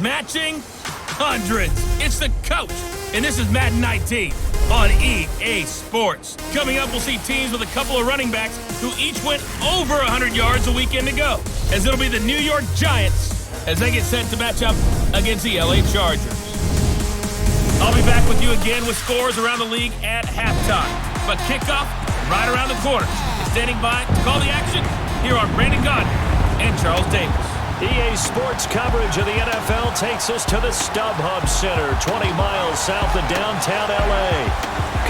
matching hundreds. It's the coach, and this is Madden 19 on EA Sports. Coming up, we'll see teams with a couple of running backs who each went over 100 yards a weekend ago, as it'll be the New York Giants as they get set to match up against the LA Chargers. I'll be back with you again with scores around the league at halftime. But kickoff right around the corner. Standing by to call the action, here are Brandon Gaudin and Charles Davis. EA Sports coverage of the NFL takes us to the StubHub Center, 20 miles south of downtown LA.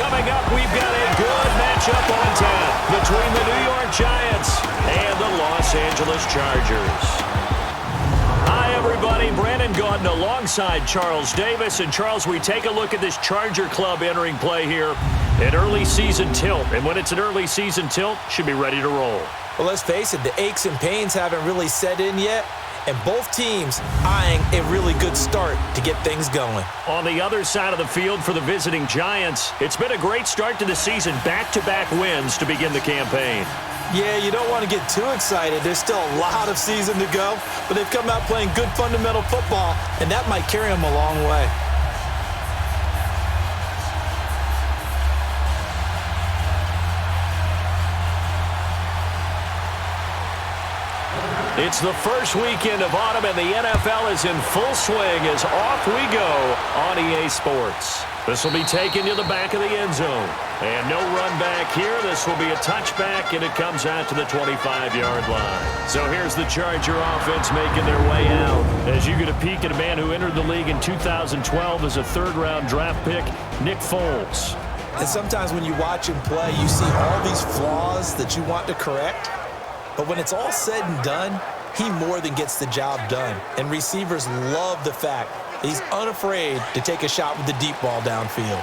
Coming up, we've got a good matchup on tap between the New York Giants and the Los Angeles Chargers. Hi, everybody. Brandon Gaudin alongside Charles Davis. And, Charles, we take a look at this Charger club entering play here. An early season tilt. And when it's an early season tilt, should be ready to roll. Well, let's face it, the aches and pains haven't really set in yet. And both teams eyeing a really good start to get things going. On the other side of the field for the visiting Giants, it's been a great start to the season. Back-to-back wins to begin the campaign. Yeah, you don't want to get too excited. There's still a lot of season to go. But they've come out playing good fundamental football, and that might carry them a long way. It's the first weekend of autumn, and the NFL is in full swing as off we go on EA Sports. This will be taken to the back of the end zone. And no run back here. This will be a touchback, and it comes out to the 25-yard line. So here's the Charger offense making their way out. As you get a peek at a man who entered the league in 2012 as a third-round draft pick, Nick Foles. And sometimes when you watch him play, you see all these flaws that you want to correct. But when it's all said and done, he more than gets the job done. And receivers love the fact that he's unafraid to take a shot with the deep ball downfield.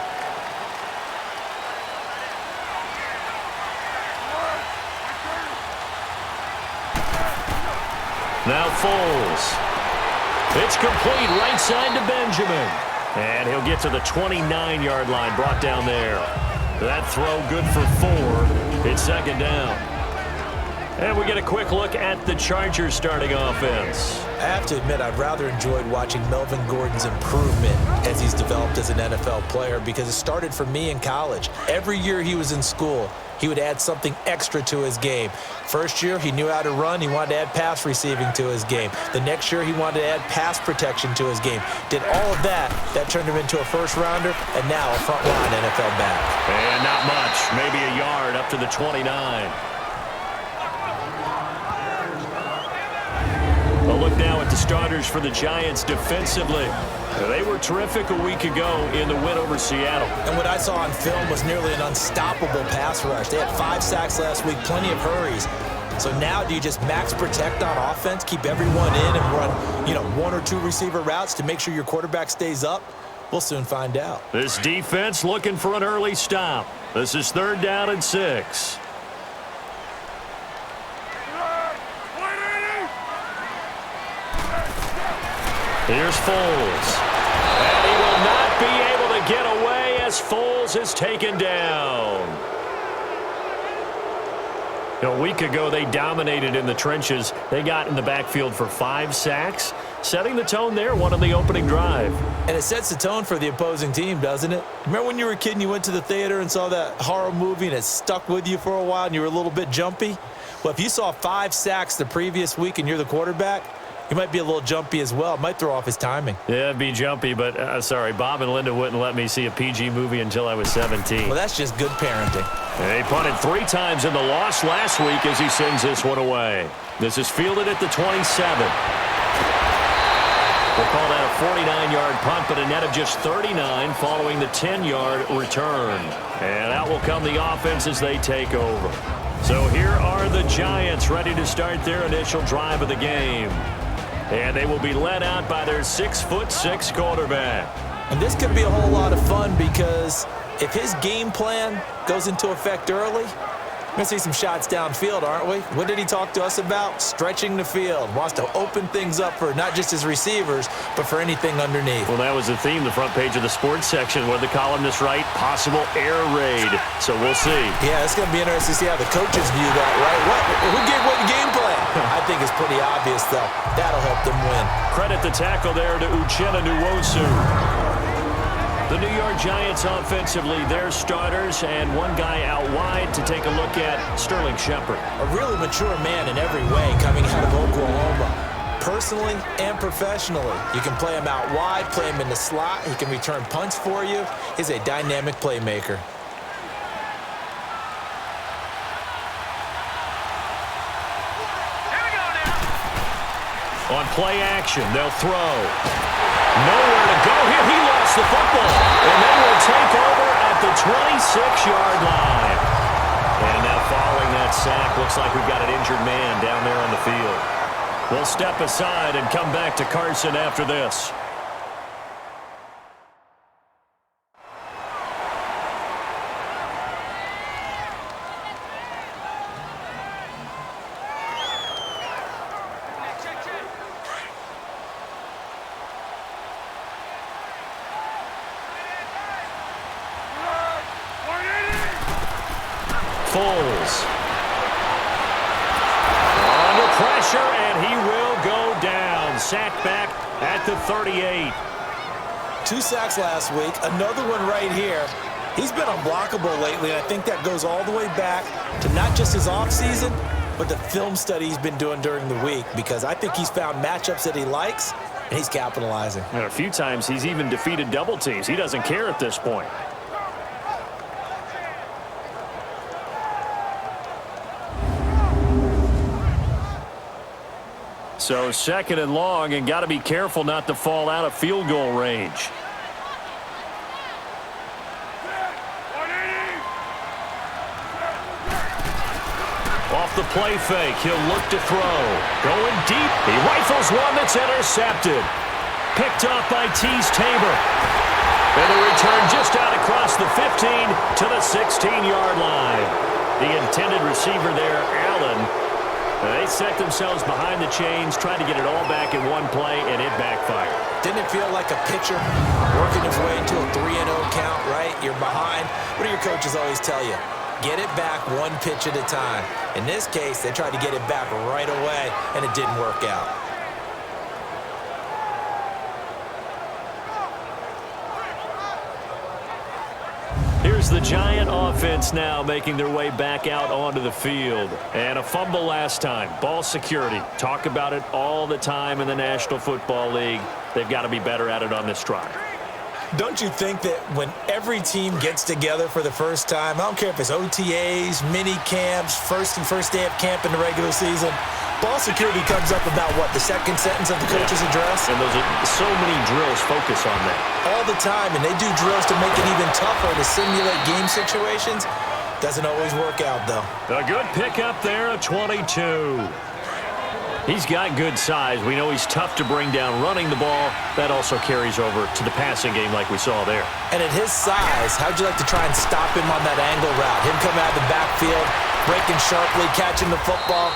Now Foles. It's complete right side to Benjamin. And he'll get to the 29-yard line, brought down there. That throw good for 4. It's second down. And we get a quick look at the Chargers starting offense. I have to admit, I've rather enjoyed watching Melvin Gordon's improvement as he's developed as an NFL player because it started for me in college. Every year he was in school, he would add something extra to his game. First year, he knew how to run. He wanted to add pass receiving to his game. The next year, he wanted to add pass protection to his game. Did all of that. That turned him into a first-rounder, and now a front-line NFL back. And not much. Maybe a yard up to the 29. A look now at the starters for the Giants defensively. They were terrific a week ago in the win over Seattle. And what I saw on film was nearly an unstoppable pass rush. They had 5 sacks last week, plenty of hurries. So now do you just max protect on offense, keep everyone in and run, 1 or 2 receiver routes to make sure your quarterback stays up? We'll soon find out. This defense looking for an early stop. This is 3rd down and 6. Here's Foles. And he will not be able to get away as Foles is taken down. A week ago, they dominated in the trenches. They got in the backfield for 5 sacks, setting the tone there, one on the opening drive. And it sets the tone for the opposing team, doesn't it? Remember when you were a kid and you went to the theater and saw that horror movie and it stuck with you for a while and you were a little bit jumpy? Well, if you saw 5 sacks the previous week and you're the quarterback, he might be a little jumpy as well. It might throw off his timing. Yeah, it'd be jumpy, but sorry, Bob and Linda wouldn't let me see a PG movie until I was 17. Well, that's just good parenting. And he punted 3 times in the loss last week as he sends this one away. This is fielded at the 27. We'll call that a 49-yard punt, but a net of just 39 following the 10-yard return. And out will come the offense as they take over. So here are the Giants ready to start their initial drive of the game. And they will be led out by their 6'6" quarterback. And this could be a whole lot of fun because if his game plan goes into effect early, we're going to see some shots downfield, aren't we? What did he talk to us about? Stretching the field. Wants to open things up for not just his receivers, but for anything underneath. Well, that was the theme, the front page of the sports section, where the columnists write, possible air raid. So we'll see. Yeah, it's going to be interesting to see how the coaches view that, right? Who gave what game plan? I think it's pretty obvious, though. That'll help them win. Credit the tackle there to Uchenna Nwosu. The New York Giants offensively, their starters, and one guy out wide to take a look at, Sterling Shepard. A really mature man in every way coming out of Oklahoma. Personally and professionally. You can play him out wide, play him in the slot. He can return punts for you. He's a dynamic playmaker. On play action, they'll throw. Nowhere to go here. He lost the football. And they will take over at the 26-yard line. And now following that sack, looks like we've got an injured man down there on the field. We'll step aside and come back to Carson after this. Foles. Under pressure, and he will go down. Sacked back at the 38. 2 sacks last week, another one right here. He's been unblockable lately, and I think that goes all the way back to not just his offseason, but the film study he's been doing during the week, because I think he's found matchups that he likes, and he's capitalizing. And a few times he's even defeated double teams. He doesn't care at this point. So 2nd and long, and got to be careful not to fall out of field goal range. Off the play fake, he'll look to throw. Going deep, he rifles one that's intercepted. Picked off by Tease Tabor. And the return just out across the 15 to the 16-yard line. The intended receiver there, Allen. They set themselves behind the chains, tried to get it all back in one play, and it backfired. Didn't it feel like a pitcher working his way into a 3-0 count, right? You're behind. What do your coaches always tell you? Get it back one pitch at a time. In this case, they tried to get it back right away, and it didn't work out. Here's the Giant offense now making their way back out onto the field. And a fumble last time. Ball security. Talk about it all the time in the National Football League. They've got to be better at it on this drive. Don't you think that when every team gets together for the first time, I don't care if it's OTAs, mini camps, first day of camp in the regular season, ball security comes up about what, the second sentence of the coach's address? And those are so many drills focus on that. All the time, and they do drills to make it even tougher to simulate game situations. Doesn't always work out, though. A good pickup there, a 22. He's got good size. We know he's tough to bring down running the ball. That also carries over to the passing game like we saw there. And at his size, how'd you like to try and stop him on that angle route? Him coming out of the backfield, breaking sharply, catching the football.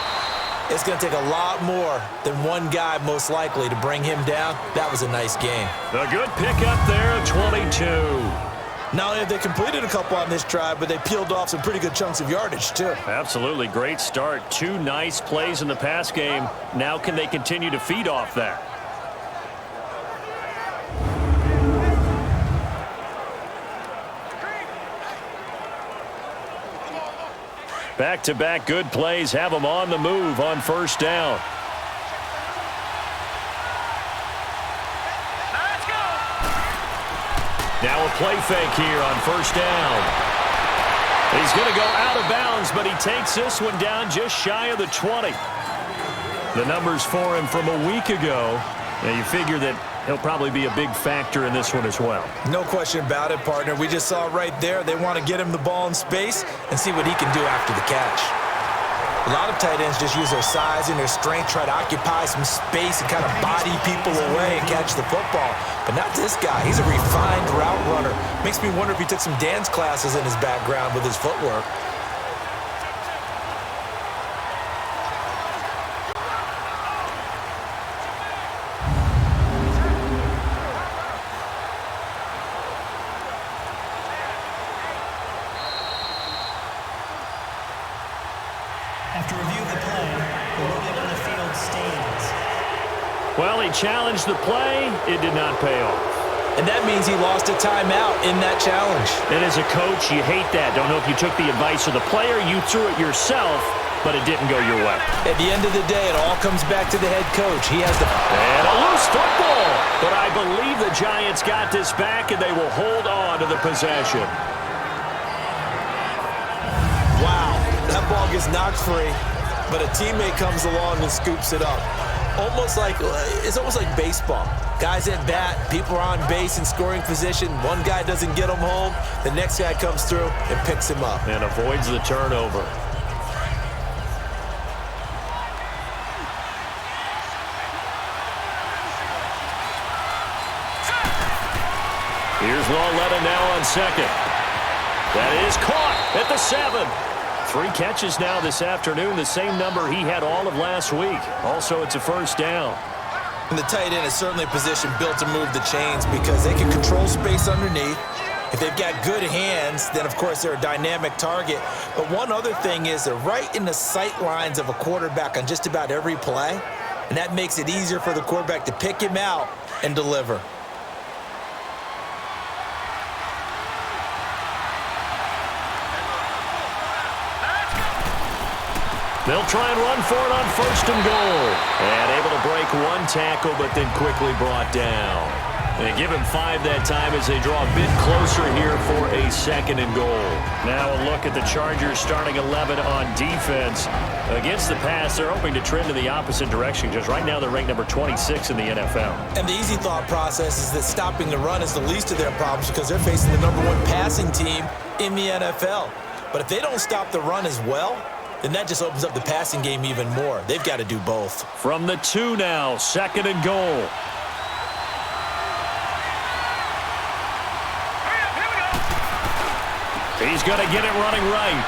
It's going to take a lot more than one guy, most likely, to bring him down. That was a nice game. A good pickup there, 22. Not only have they completed a couple on this drive, but they peeled off some pretty good chunks of yardage, too. Absolutely. Great start. 2 nice plays in the pass game. Now can they continue to feed off that? Back-to-back good plays have them on the move on first down. Now a play fake here on first down. He's going to go out of bounds, but he takes this one down just shy of the 20. The numbers for him from a week ago. Now you figure that he'll probably be a big factor in this one as well. No question about it, partner. We just saw it right there. They want to get him the ball in space and see what he can do after the catch. A lot of tight ends just use their size and their strength, try to occupy some space and kind of body people away and catch the football. But not this guy. He's a refined route runner. Makes me wonder if he took some dance classes in his background with his footwork. After review of the play, the Well, he challenged the play. It did not pay off. And that means he lost a timeout in that challenge. And as a coach, you hate that. Don't know if you took the advice of the player, you threw it yourself, but it didn't go your way. At the end of the day, it all comes back to the head coach. He has the... And a loose football. But I believe the Giants got this back, and they will hold on to the possession. Wow, that ball gets knocked free, but a teammate comes along and scoops it up. It's almost like baseball. Guys at bat, people are on base in scoring position. One guy doesn't get him home. The next guy comes through and picks him up. And avoids the turnover. Here's Lauletta now on second. That is caught at the 7. 3 catches now this afternoon, the same number he had all of last week. Also, it's a first down. And the tight end is certainly a position built to move the chains because they can control space underneath. If they've got good hands, then, of course, they're a dynamic target. But one other thing is they're right in the sight lines of a quarterback on just about every play, and that makes it easier for the quarterback to pick him out and deliver. They'll try and run for it on first and goal. And able to break one tackle, but then quickly brought down. They give him 5 that time as they draw a bit closer here for a second and goal. Now a look at the Chargers starting 11 on defense. Against the pass, they're hoping to trend in the opposite direction because right now they're ranked number 26 in the NFL. And the easy thought process is that stopping the run is the least of their problems because they're facing the number 1 passing team in the NFL. But if they don't stop the run as well, then that just opens up the passing game even more. They've got to do both. From the 2 now, second and goal. He's going to get it running right.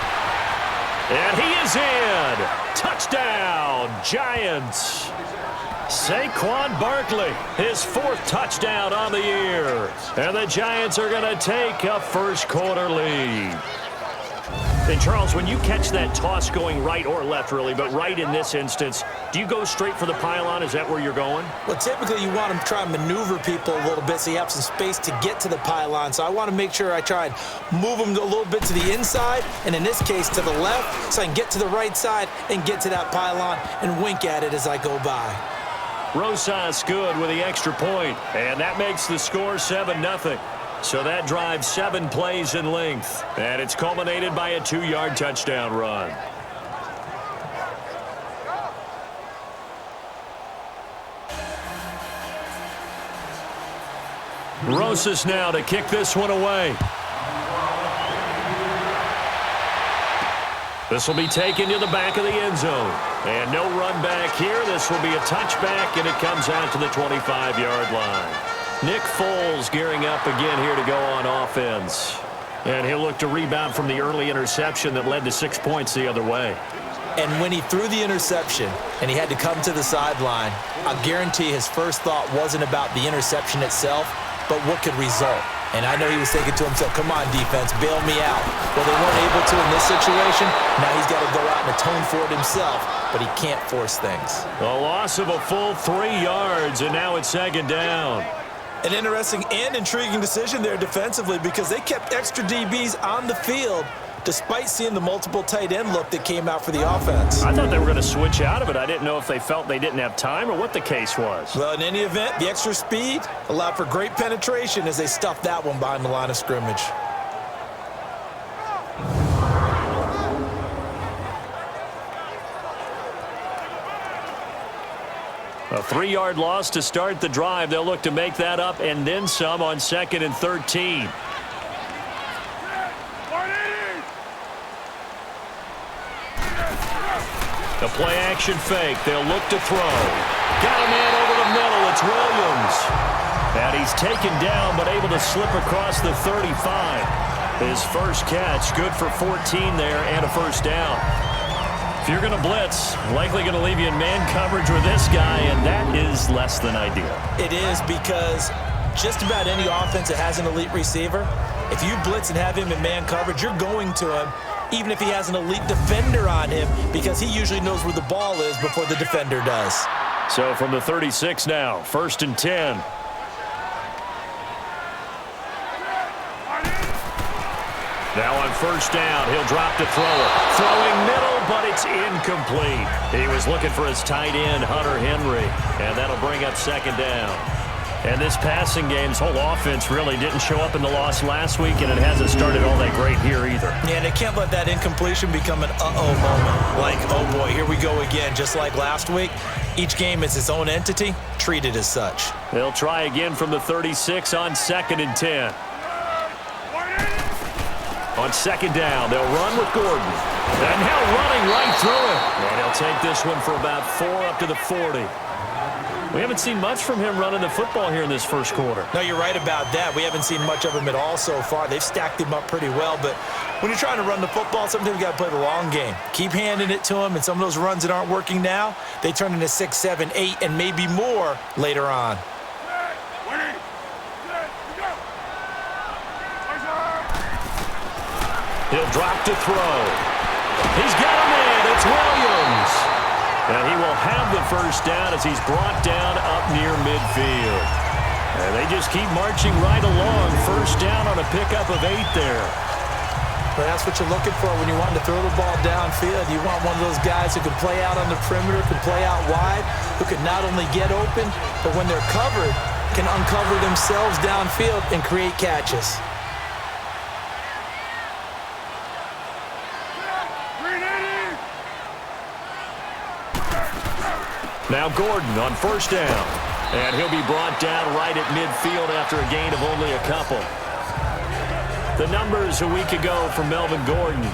And he is in. Touchdown, Giants. Saquon Barkley, his 4th touchdown on the year. And the Giants are going to take a first quarter lead. And, Charles, when you catch that toss going right or left, really, but right in this instance, do you go straight for the pylon? Is that where you're going? Well, typically you want to try and maneuver people a little bit so you have some space to get to the pylon. So I want to make sure I try and move them a little bit to the inside, and in this case to the left, so I can get to the right side and get to that pylon and wink at it as I go by. Rosas good with the extra point, and that makes the score 7-0. So that drives 7 plays in length, and it's culminated by a 2-yard touchdown run. Rosas now to kick this one away. This will be taken to the back of the end zone. And no run back here. This will be a touchback, and it comes out to the 25-yard line. Nick Foles gearing up again here to go on offense. And he'll look to rebound from the early interception that led to 6 points the other way. And when he threw the interception and he had to come to the sideline, I guarantee his first thought wasn't about the interception itself, but what could result. And I know he was thinking to himself, come on, defense, bail me out. Well, they weren't able to in this situation. Now he's got to go out and atone for it himself, but he can't force things. A loss of a full 3 yards, and now it's second down. An interesting and intriguing decision there defensively because they kept extra DBs on the field despite seeing the multiple tight end look that came out for the offense. I thought they were going to switch out of it. I didn't know if they felt they didn't have time or what the case was. Well, in any event, the extra speed allowed for great penetration as they stuffed that one behind the line of scrimmage. A 3-yard loss to start the drive. They'll look to make that up and then some on 2nd and 13. The play action fake. They'll look to throw. Got a man over the middle. It's Williams. And he's taken down but able to slip across the 35. His first catch, good for 14 there and a first down. If you're going to blitz, likely going to leave you in man coverage with this guy, and that is less than ideal. It is because just about any offense that has an elite receiver, if you blitz and have him in man coverage, you're going to him, even if he has an elite defender on him, because he usually knows where the ball is before the defender does. So from the 36 now, 1st and 10. Now on 1st down, he'll drop to throw it. Throwing middle, but it's incomplete. He was looking for his tight end, Hunter Henry, and that'll bring up 2nd down. And this passing game's whole offense really didn't show up in the loss last week, and it hasn't started all that great here either. Yeah, they can't let that incompletion become an uh-oh moment. Like, oh boy, here we go again, just like last week. Each game is its own entity, treated as such. They'll try again from the 36 on 2nd and 10. On 2nd down, they'll run with Gordon. And now running right through it. And he'll take this one for about 4 up to the 40. We haven't seen much from him running the football here in this first quarter. No, you're right about that. We haven't seen much of him at all so far. They've stacked him up pretty well, but when you're trying to run the football, sometimes you got to play the long game. Keep handing it to him, and some of those runs that aren't working now, they turn into 6, 7, 8, and maybe more later on. He'll drop to throw. He's got him in. It's Williams. And he will have the 1st down as he's brought down up near midfield. And they just keep marching right along. 1st down on a pickup of 8 there. But that's what you're looking for when you want to throw the ball downfield. You want one of those guys who can play out on the perimeter, can play out wide, who can not only get open, but when they're covered, can uncover themselves downfield and create catches. Now Gordon on 1st down. And he'll be brought down right at midfield after a gain of only a couple. The numbers a week ago for Melvin Gordon.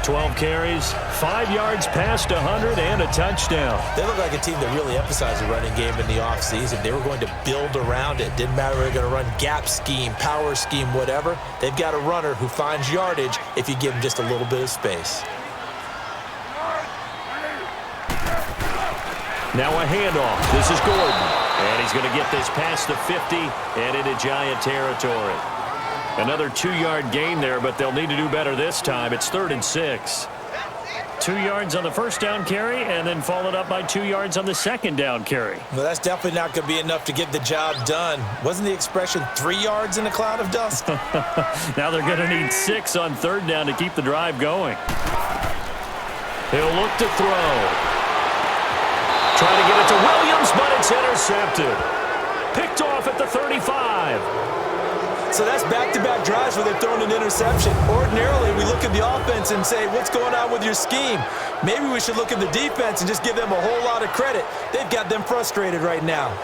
12 carries, 5 yards past 100, and a touchdown. They look like a team that really emphasized the running game in the offseason. They were going to build around it. Didn't matter if they're going to run gap scheme, power scheme, whatever. They've got a runner who finds yardage if you give him just a little bit of space. Now a handoff. This is Gordon. And he's going to get this past the 50 and into Giant territory. Another 2-yard gain there, but they'll need to do better this time. It's 3rd and 6. 2 yards on the 1st down carry, and then followed up by 2 yards on the 2nd down carry. Well, that's definitely not going to be enough to get the job done. Wasn't the expression 3 yards in a cloud of dust? Now they're going to need 6 on 3rd down to keep the drive going. He'll look to throw. Trying to get it to Williams, but it's intercepted. Picked off at the 35. So that's back-to-back drives where they've thrown an interception. Ordinarily, we look at the offense and say, what's going on with your scheme? Maybe we should look at the defense and just give them a whole lot of credit. They've got them frustrated right now.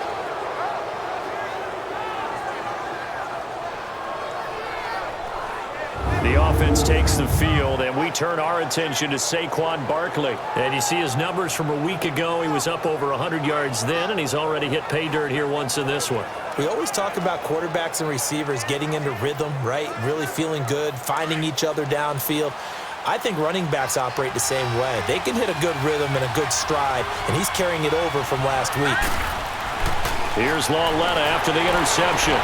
The offense takes the field, and we turn our attention to Saquon Barkley. And you see his numbers from a week ago. He was up over 100 yards then, and he's already hit pay dirt here once in this one. We always talk about quarterbacks and receivers getting into rhythm, right? Really feeling good, finding each other downfield. I think running backs operate the same way. They can hit a good rhythm and a good stride, and he's carrying it over from last week. Here's Lauletta after the interception.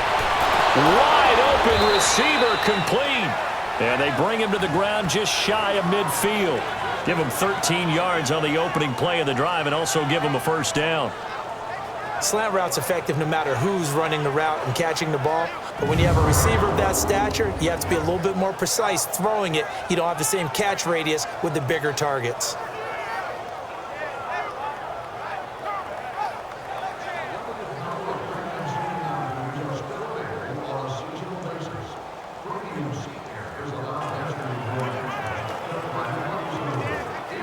Wide open receiver complete. And they bring him to the ground just shy of midfield. Give him 13 yards on the opening play of the drive and also give him a 1st down. Slant route's effective no matter who's running the route and catching the ball. But when you have a receiver of that stature, you have to be a little bit more precise throwing it. You don't have the same catch radius with the bigger targets.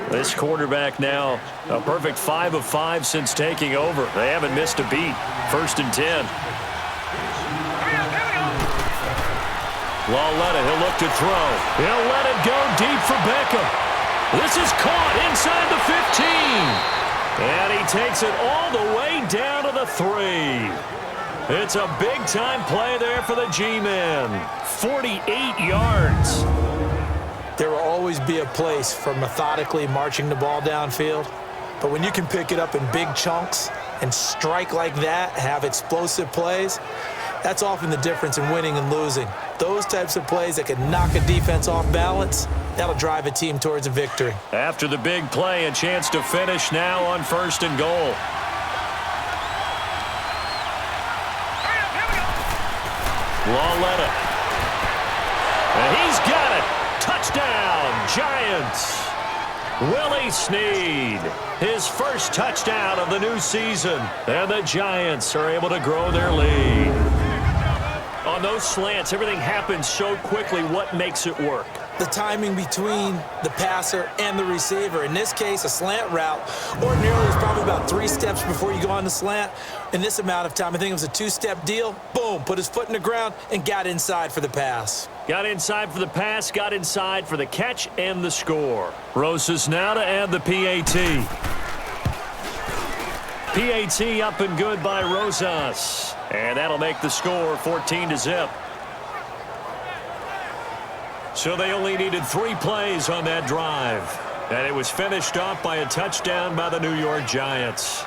This quarterback now a perfect 5 of 5 since taking over. They haven't missed a beat. 1st and 10. Lauletta, he'll look to throw. He'll let it go deep for Beckham. This is caught inside the 15. And he takes it all the way down to the 3. It's a big-time play there for the G-men. 48 yards. There will always be a place for methodically marching the ball downfield. But when you can pick it up in big chunks and strike like that, have explosive plays, that's often the difference in winning and losing. Those types of plays that can knock a defense off balance, that'll drive a team towards a victory. After the big play, a chance to finish now on 1st and goal. Lauletta. And he's got it. Touchdown, Giants. Willie Snead, his first touchdown of the new season. And the Giants are able to grow their lead. On those slants, everything happens so quickly. What makes it work? The timing between the passer and the receiver. In this case, a slant route ordinarily is probably about 3 steps before you go on the slant. In this amount of time, I think it was a 2-step deal. Boom, put his foot in the ground and got inside for the pass. Got inside for the pass, got inside for the catch and the score. Rosas now to add the PAT. PAT up and good by Rosas. And that'll make the score 14-0. So they only needed 3 plays on that drive. And it was finished off by a touchdown by the New York Giants.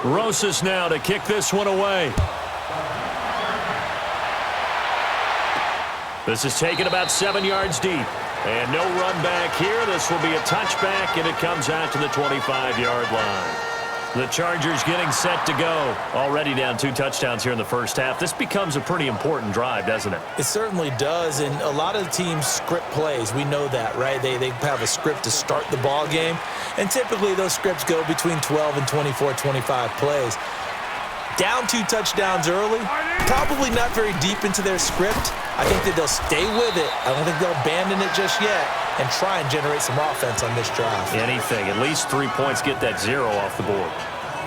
Rosas now to kick this one away. This is taken about 7 yards deep. And no run back here. This will be a touchback, and it comes out to the 25-yard line. The Chargers getting set to go. Already down 2 touchdowns here in the first half. This becomes a pretty important drive, doesn't it? It certainly does, and a lot of the teams script plays. We know that, right? They have a script to start the ball game, and typically those scripts go between 12 and 24, 25 plays. Down 2 touchdowns early, probably not very deep into their script. I think that they'll stay with it. I don't think they'll abandon it just yet and try and generate some offense on this drive. Anything. At least 3 points, get that 0 off the board.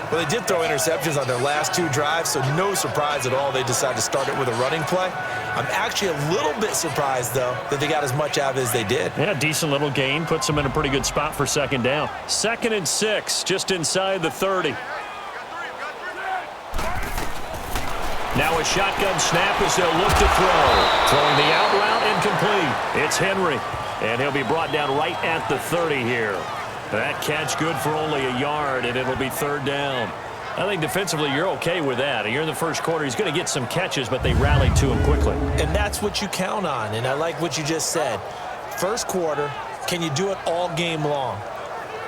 Well, they did throw interceptions on their last 2 drives, so no surprise at all they decided to start it with a running play. I'm actually a little bit surprised, though, that they got as much out of it as they did. Yeah, decent little gain. Puts them in a pretty good spot for 2nd down. 2nd and 6, just inside the 30. Now a shotgun snap as they'll look to throw. Throwing the out route incomplete. It's Henry. And he'll be brought down right at the 30 here. That catch good for only a yard, and it'll be 3rd down. I think defensively you're okay with that. You're in the first quarter. He's going to get some catches, but they rallied to him quickly. And that's what you count on, and I like what you just said. First quarter, can you do it all game long?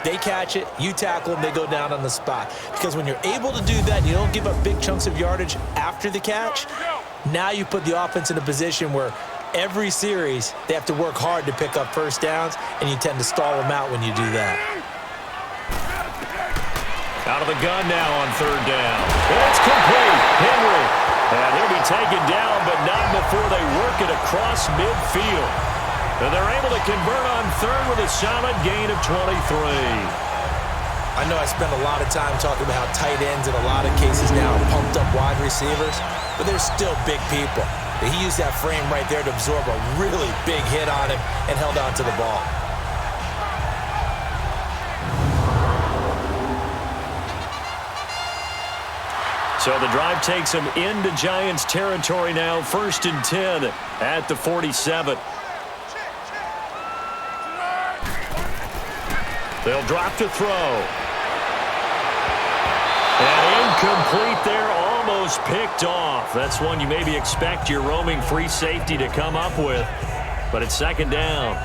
They catch it, you tackle them, they go down on the spot. Because when you're able to do that and you don't give up big chunks of yardage after the catch, now you put the offense in a position where every series they have to work hard to pick up first downs, and you tend to stall them out when you do that. Out of the gun now on 3rd down. And it's complete. Henry. And he'll be taken down, but not before they work it across midfield. And they're able to convert on 3rd with a solid gain of 23. I know I spend a lot of time talking about how tight ends in a lot of cases now are pumped up wide receivers, but they're still big people. He used that frame right there to absorb a really big hit on him and held on to the ball. So the drive takes them into Giants territory now. 1st and 10 at the 47. They'll drop to throw. And incomplete there, almost picked off. That's one you maybe expect your roaming free safety to come up with. But it's 2nd down.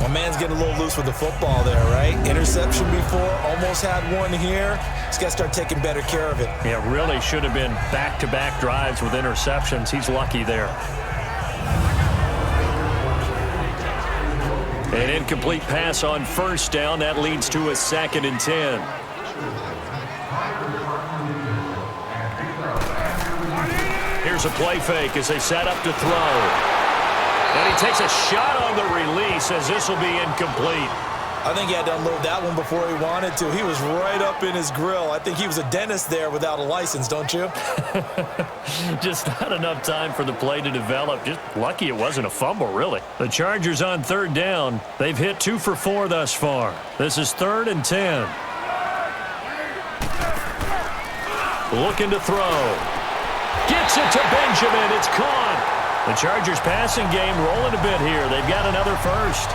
My man's getting a little loose with the football there, right? Interception before, almost had one here. He's got to start taking better care of it. Yeah, really should have been back-to-back drives with interceptions. He's lucky there. An incomplete pass on 1st down. That leads to a 2nd and 10. Here's a play fake as they set up to throw. And he takes a shot on the release as this will be incomplete. I think he had to unload that one before he wanted to. He was right up in his grill. I think he was a dentist there without a license, don't you? Just not enough time for the play to develop. Just lucky it wasn't a fumble, really. The Chargers on 3rd down. They've hit 2 for 4 thus far. This is 3rd and 10. Looking to throw. Gets it to Benjamin. It's caught. The Chargers passing game rolling a bit here. They've got another first.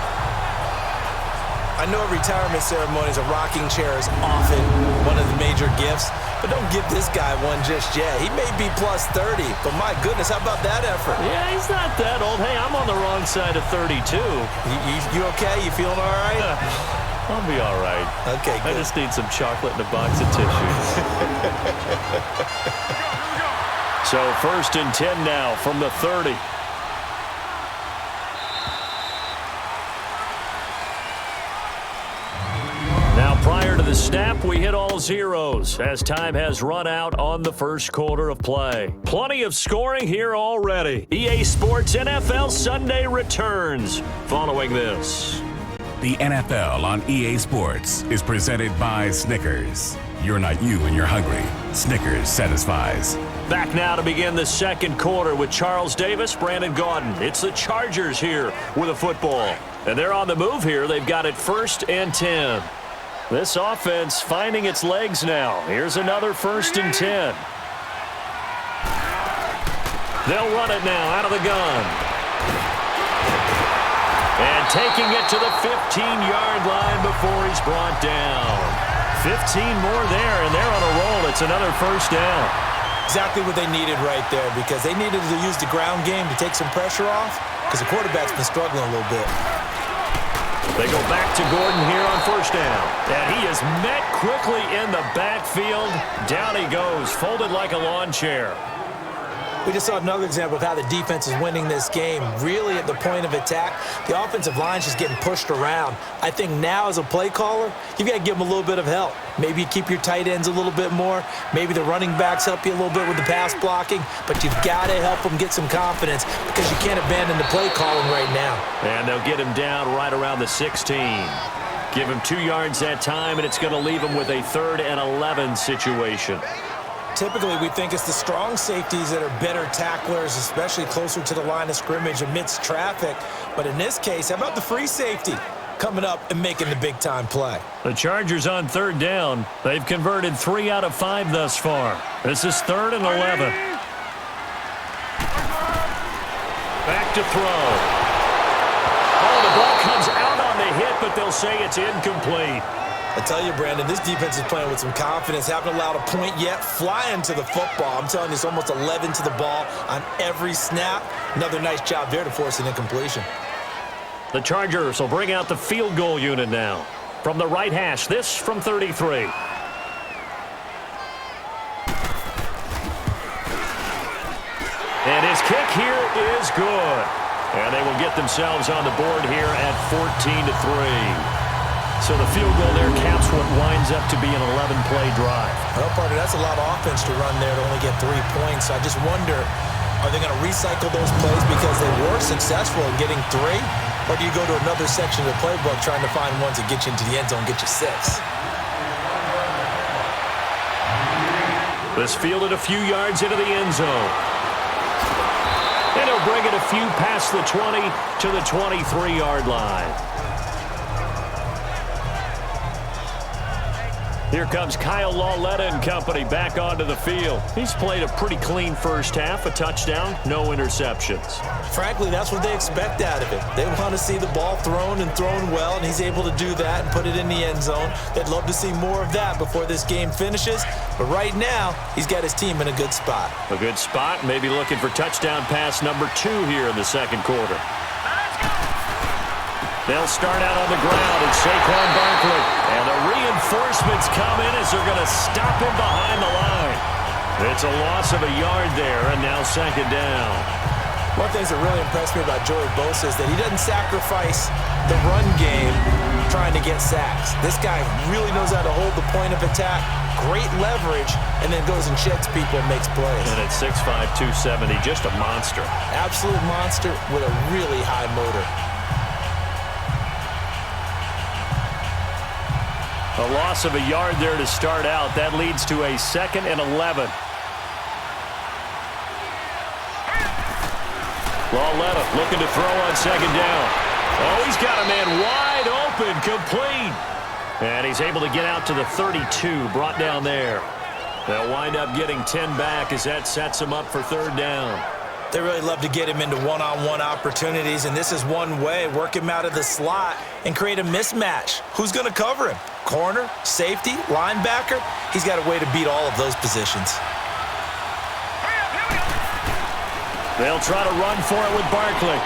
I know a retirement ceremony is a rocking chair is often one of the major gifts, but don't give this guy one just yet. He may be plus 30, but my goodness, how about that effort? Yeah, he's not that old. Hey, I'm on the wrong side of 32. You okay? You feeling all right? I'll be all right. Okay, good. I just need some chocolate and a box of tissues. So 1st and 10 now from the 30. Now prior to the snap, we hit all zeros as time has run out on the first quarter of play. Plenty of scoring here already. EA Sports NFL Sunday returns following this. The NFL on EA Sports is presented by Snickers. You're not you and you're hungry. Snickers satisfies. Back now to begin the second quarter with Charles Davis, Brandon Gaudin. It's the Chargers here with a football. And they're on the move here. They've got it 1st and 10. This offense finding its legs now. Here's another 1st and 10. They'll run it now out of the gun. And taking it to the 15-yard line before he's brought down. 15 more there, and they're on a roll. It's another 1st down. Exactly what they needed right there, because they needed to use the ground game to take some pressure off, because the quarterback's been struggling a little bit. They go back to Gordon here on 1st down. And he is met quickly in the backfield. Down he goes, folded like a lawn chair. We just saw another example of how the defense is winning this game. Really at the point of attack, the offensive line's just getting pushed around. I think now as a play caller, you've got to give them a little bit of help. Maybe you keep your tight ends a little bit more. Maybe the running backs help you a little bit with the pass blocking. But you've got to help them get some confidence because you can't abandon the play calling right now. And they'll get him down right around the 16. Give him 2 yards that time, and it's going to leave him with a 3rd and 11 situation. Typically, we think it's the strong safeties that are better tacklers, especially closer to the line of scrimmage amidst traffic. But in this case, how about the free safety coming up and making the big-time play? The Chargers on 3rd down. They've converted 3 out of 5 thus far. This is 3rd and 11. Back to throw. Oh, the ball comes out on the hit, but they'll say it's incomplete. I tell you, Brandon, this defense is playing with some confidence. Haven't allowed a point yet. Flying to the football. I'm telling you, it's almost 11 to the ball on every snap. Another nice job there to force an incompletion. The Chargers will bring out the field goal unit now. From the right hash, this from 33. And his kick here is good. And they will get themselves on the board here at 14-3. So the field goal there caps what winds up to be an 11-play drive. Well, partner, that's a lot of offense to run there to only get 3 points. I just wonder, are they going to recycle those plays because they were successful in getting 3? Or do you go to another section of the playbook trying to find ones that get you into the end zone, get you 6? This fielded a few yards into the end zone. And he'll bring it a few past the 20 to the 23-yard line. Here comes Kyle Lauletta and company back onto the field. He's played a pretty clean first half, a touchdown, no interceptions. Frankly, that's what they expect out of it. They want to see the ball thrown and thrown well, and he's able to do that and put it in the end zone. They'd love to see more of that before this game finishes, but right now, he's got his team in a good spot. A good spot, maybe looking for touchdown pass number 2 here in the second quarter. They'll start out on the ground, and Saquon Barkley. And the reinforcements come in as they're going to stop him behind the line. It's a loss of a yard there, and now 2nd down. One of the things that really impressed me about Joey Bosa is that he doesn't sacrifice the run game trying to get sacks. This guy really knows how to hold the point of attack, great leverage, and then goes and sheds people and makes plays. And at 6'5", 270, just a monster. Absolute monster with a really high motor. A loss of a yard there to start out. That leads to a 2nd and 11. Lauletta looking to throw on 2nd down. Oh, he's got a man wide open, complete. And he's able to get out to the 32, brought down there. They'll wind up getting 10 back as that sets him up for 3rd down. They really love to get him into one-on-one opportunities, and this is one way. Work him out of the slot and create a mismatch. Who's going to cover him? Corner, safety, linebacker? He's got a way to beat all of those positions. They'll try to run for it with Barkley.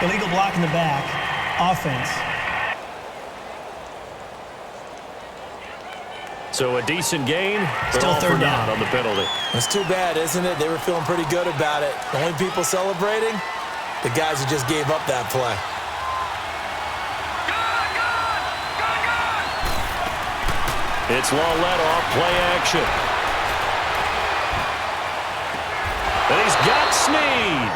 illegal block in the back, offense. So a decent gain, but Still all for third naught down on the penalty. It's too bad, isn't it? They were feeling pretty good about it. The only people celebrating, the guys who just gave up that play. It's Lawlett off play action. And he's got Snead.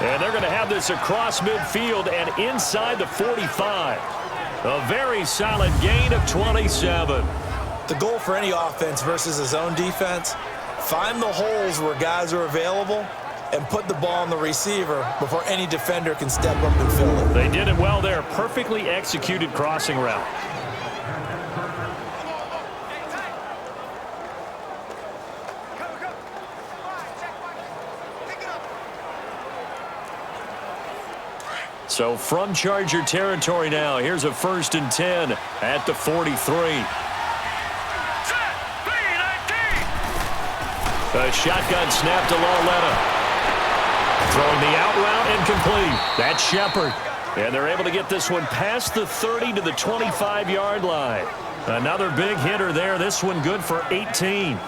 And they're going to have this across midfield and inside the 45. A very solid gain of 27. The goal for any offense versus a zone defense, find the holes where guys are available and put the ball on the receiver before any defender can step up and fill it. They did it well there. Perfectly executed crossing route. So from Charger territory now, here's a 1st and 10 at the 43. A shotgun snap to Lawlett. Throwing the out route incomplete. That's Shepard. And they're able to get this one past the 30 to the 25-yard line. Another big hitter there. This one good for 18.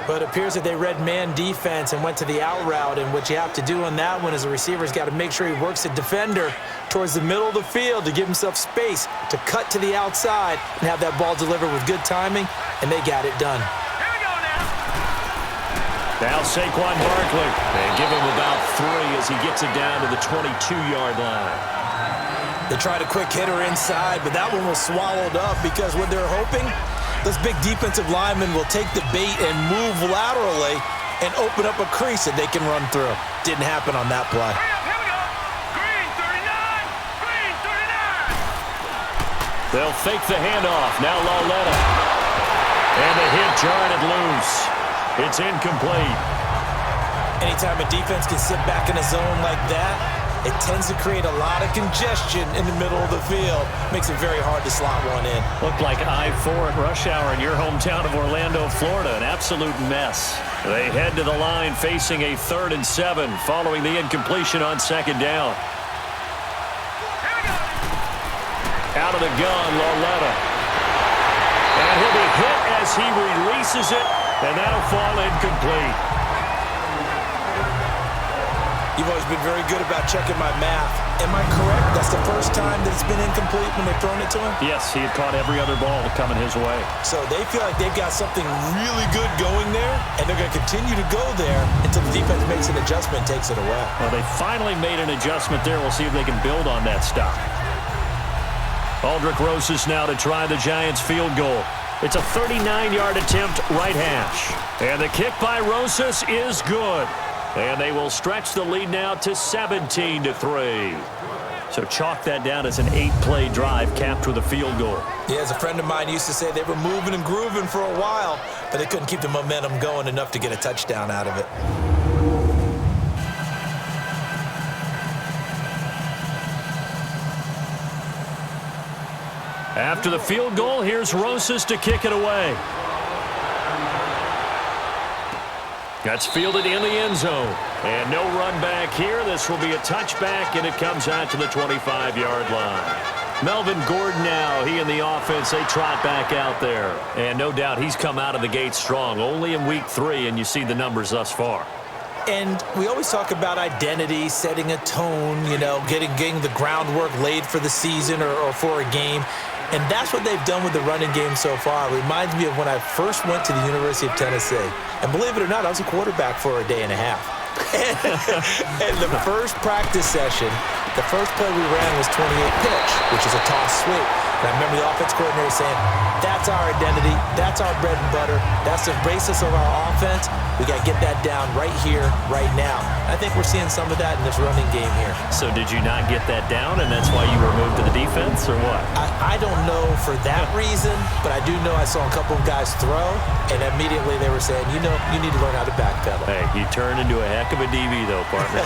But it appears that they read man defense and went to the out route, and what you have to do on that one is the receiver's got to make sure he works the defender towards the middle of the field to give himself space to cut to the outside and have that ball delivered with good timing, and they got it done. Now Saquon Barkley, and give him about 3 as he gets it down to the 22-yard line. They tried a quick hitter inside, but that one was swallowed up because what they're hoping, this big defensive lineman will take the bait and move laterally and open up a crease that they can run through. Didn't happen on that play. Here we go. Green 39. Green 39. They'll fake the handoff. Now Lawlett. And the hit jarred it loose. It's incomplete. Anytime a defense can sit back in a zone like that, it tends to create a lot of congestion in the middle of the field. Makes it very hard to slot one in. Looked like I-4 at rush hour in your hometown of Orlando, Florida. An absolute mess. They head to the line facing a 3rd and 7 following the incompletion on 2nd down. Out of the gun, Lawlett. And he'll be hit as he releases it, and that'll fall incomplete. You've always been very good about checking my math. Am I correct? That's the first time that it's been incomplete when they've thrown it to him? Yes, he had caught every other ball coming his way. So they feel like they've got something really good going there, and they're going to continue to go there until the defense makes an adjustment and takes it away. Well, they finally made an adjustment there. We'll see if they can build on that stop. Aldrick Rosas now to try the Giants field goal. It's a 39-yard attempt, right hash. And the kick by Rosas is good. And they will stretch the lead now to 17-3. So chalk that down as an 8-play drive capped with a field goal. Yeah, as a friend of mine used to say, they were moving and grooving for a while, but they couldn't keep the momentum going enough to get a touchdown out of it. After the field goal, here's Rosas to kick it away. That's fielded in the end zone. And no run back here. This will be a touchback, and it comes out to the 25-yard line. Melvin Gordon now, he and the offense, they trot back out there. And no doubt he's come out of the gate strong. Only in week 3, and you see the numbers thus far. And we always talk about identity, setting a tone, you know, getting the groundwork laid for the season or for a game. And that's what they've done with the running game so far. It reminds me of when I first went to the University of Tennessee. And believe it or not, I was a quarterback for a day and a half. And the first practice session, the first play we ran was 28 pitch, which is a toss sweep. And I remember the offense coordinator saying, that's our identity, that's our bread and butter, that's the basis of our offense. We got to get that down right here, right now. I think we're seeing some of that in this running game here. So did you not get that down, and that's why you were moved to the defense, or what? I don't know for that reason, but I do know I saw a couple of guys throw, and immediately they were saying, you know, you need to learn how to backpedal. Hey, you turned into a heck of a DB, though, partner.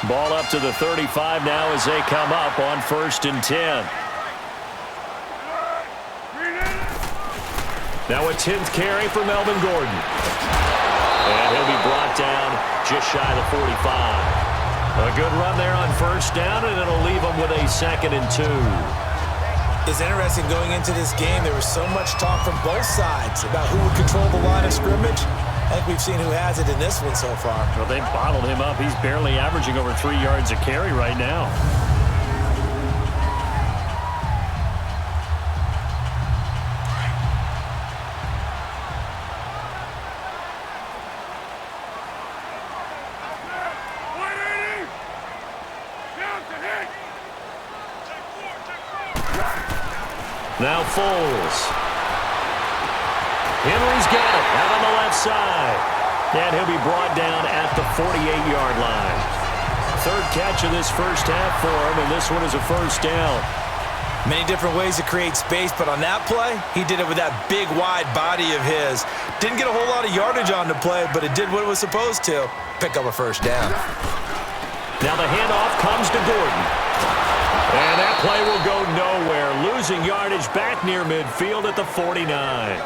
Ball up to the 35 now as they come up on 1st and 10. Now a 10th carry for Melvin Gordon. And he'll be brought down just shy of the 45. A good run there on first down, and it'll leave them with a 2nd and 2. It's interesting going into this game. There was so much talk from both sides about who would control the line of scrimmage. I think we've seen who has it in this one so far. Well, they bottled him up. He's barely averaging over 3 yards a carry right now. Now Foles. Henry's got it out on the left side. And he'll be brought down at the 48-yard line. 3rd catch of this first half for him, and this one is a first down. Many different ways to create space, but on that play, he did it with that big, wide body of his. Didn't get a whole lot of yardage on the play, but it did what it was supposed to. Pick up a first down. Now the handoff comes to Gordon. And that play will go nowhere, losing yardage back near midfield at the 49.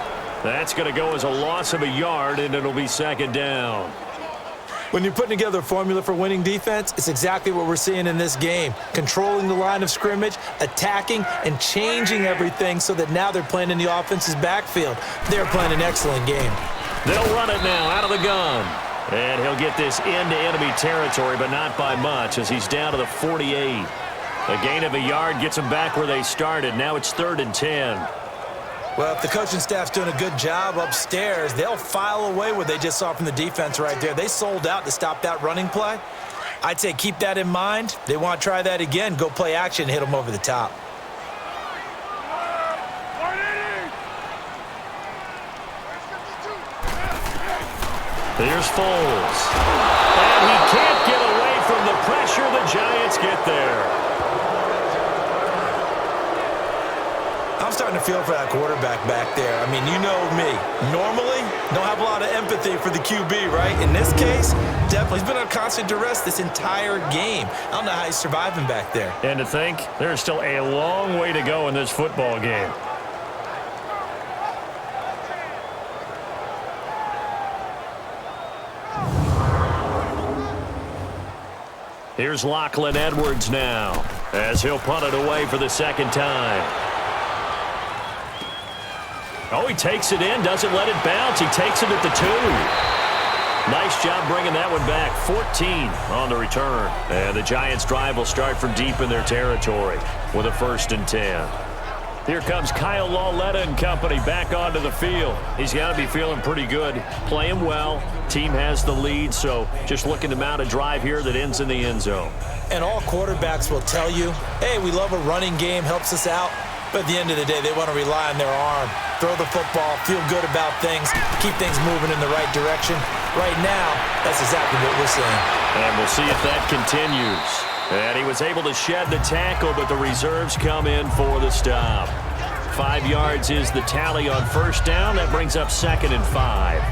That's going to go as a loss of a yard, and it'll be 2nd down. When you're putting together a formula for winning defense, it's exactly what we're seeing in this game. Controlling the line of scrimmage, attacking, and changing everything so that now they're playing in the offense's backfield. They're playing an excellent game. They'll run it now out of the gun. And he'll get this into enemy territory, but not by much as he's down to the 48. A gain of a yard gets them back where they started. Now it's 3rd and 10. Well, if the coaching staff's doing a good job upstairs, they'll file away what they just saw from the defense right there. They sold out to stop that running play. I'd say keep that in mind. They want to try that again. Go play action, hit them over the top. Here's Foles. And he can't get away from the pressure. The Giants get there. I'm starting to feel for that quarterback back there. I mean, you know me. Normally, don't have a lot of empathy for the QB, right? In this case, definitely. He's been under constant duress this entire game. I don't know how he's surviving back there. And to think, there's still a long way to go in this football game. Here's Lachlan Edwards now, as he'll punt it away for the 2nd time. Oh, he takes it in, doesn't let it bounce. He takes it at the 2. Nice job bringing that one back. 14 on the return. And the Giants' drive will start from deep in their territory with a 1st and 10. Here comes Kyle Lauletta and company back onto the field. He's got to be feeling pretty good, playing well. Team has the lead, so just looking to mount a drive here that ends in the end zone. And all quarterbacks will tell you, hey, we love a running game, helps us out. But at the end of the day, they want to rely on their arm, throw the football, feel good about things, keep things moving in the right direction. Right now, that's exactly what we're seeing. And we'll see if that continues. And he was able to shed the tackle, but the reserves come in for the stop. 5 yards is the tally on first down. That brings up 2nd and 5.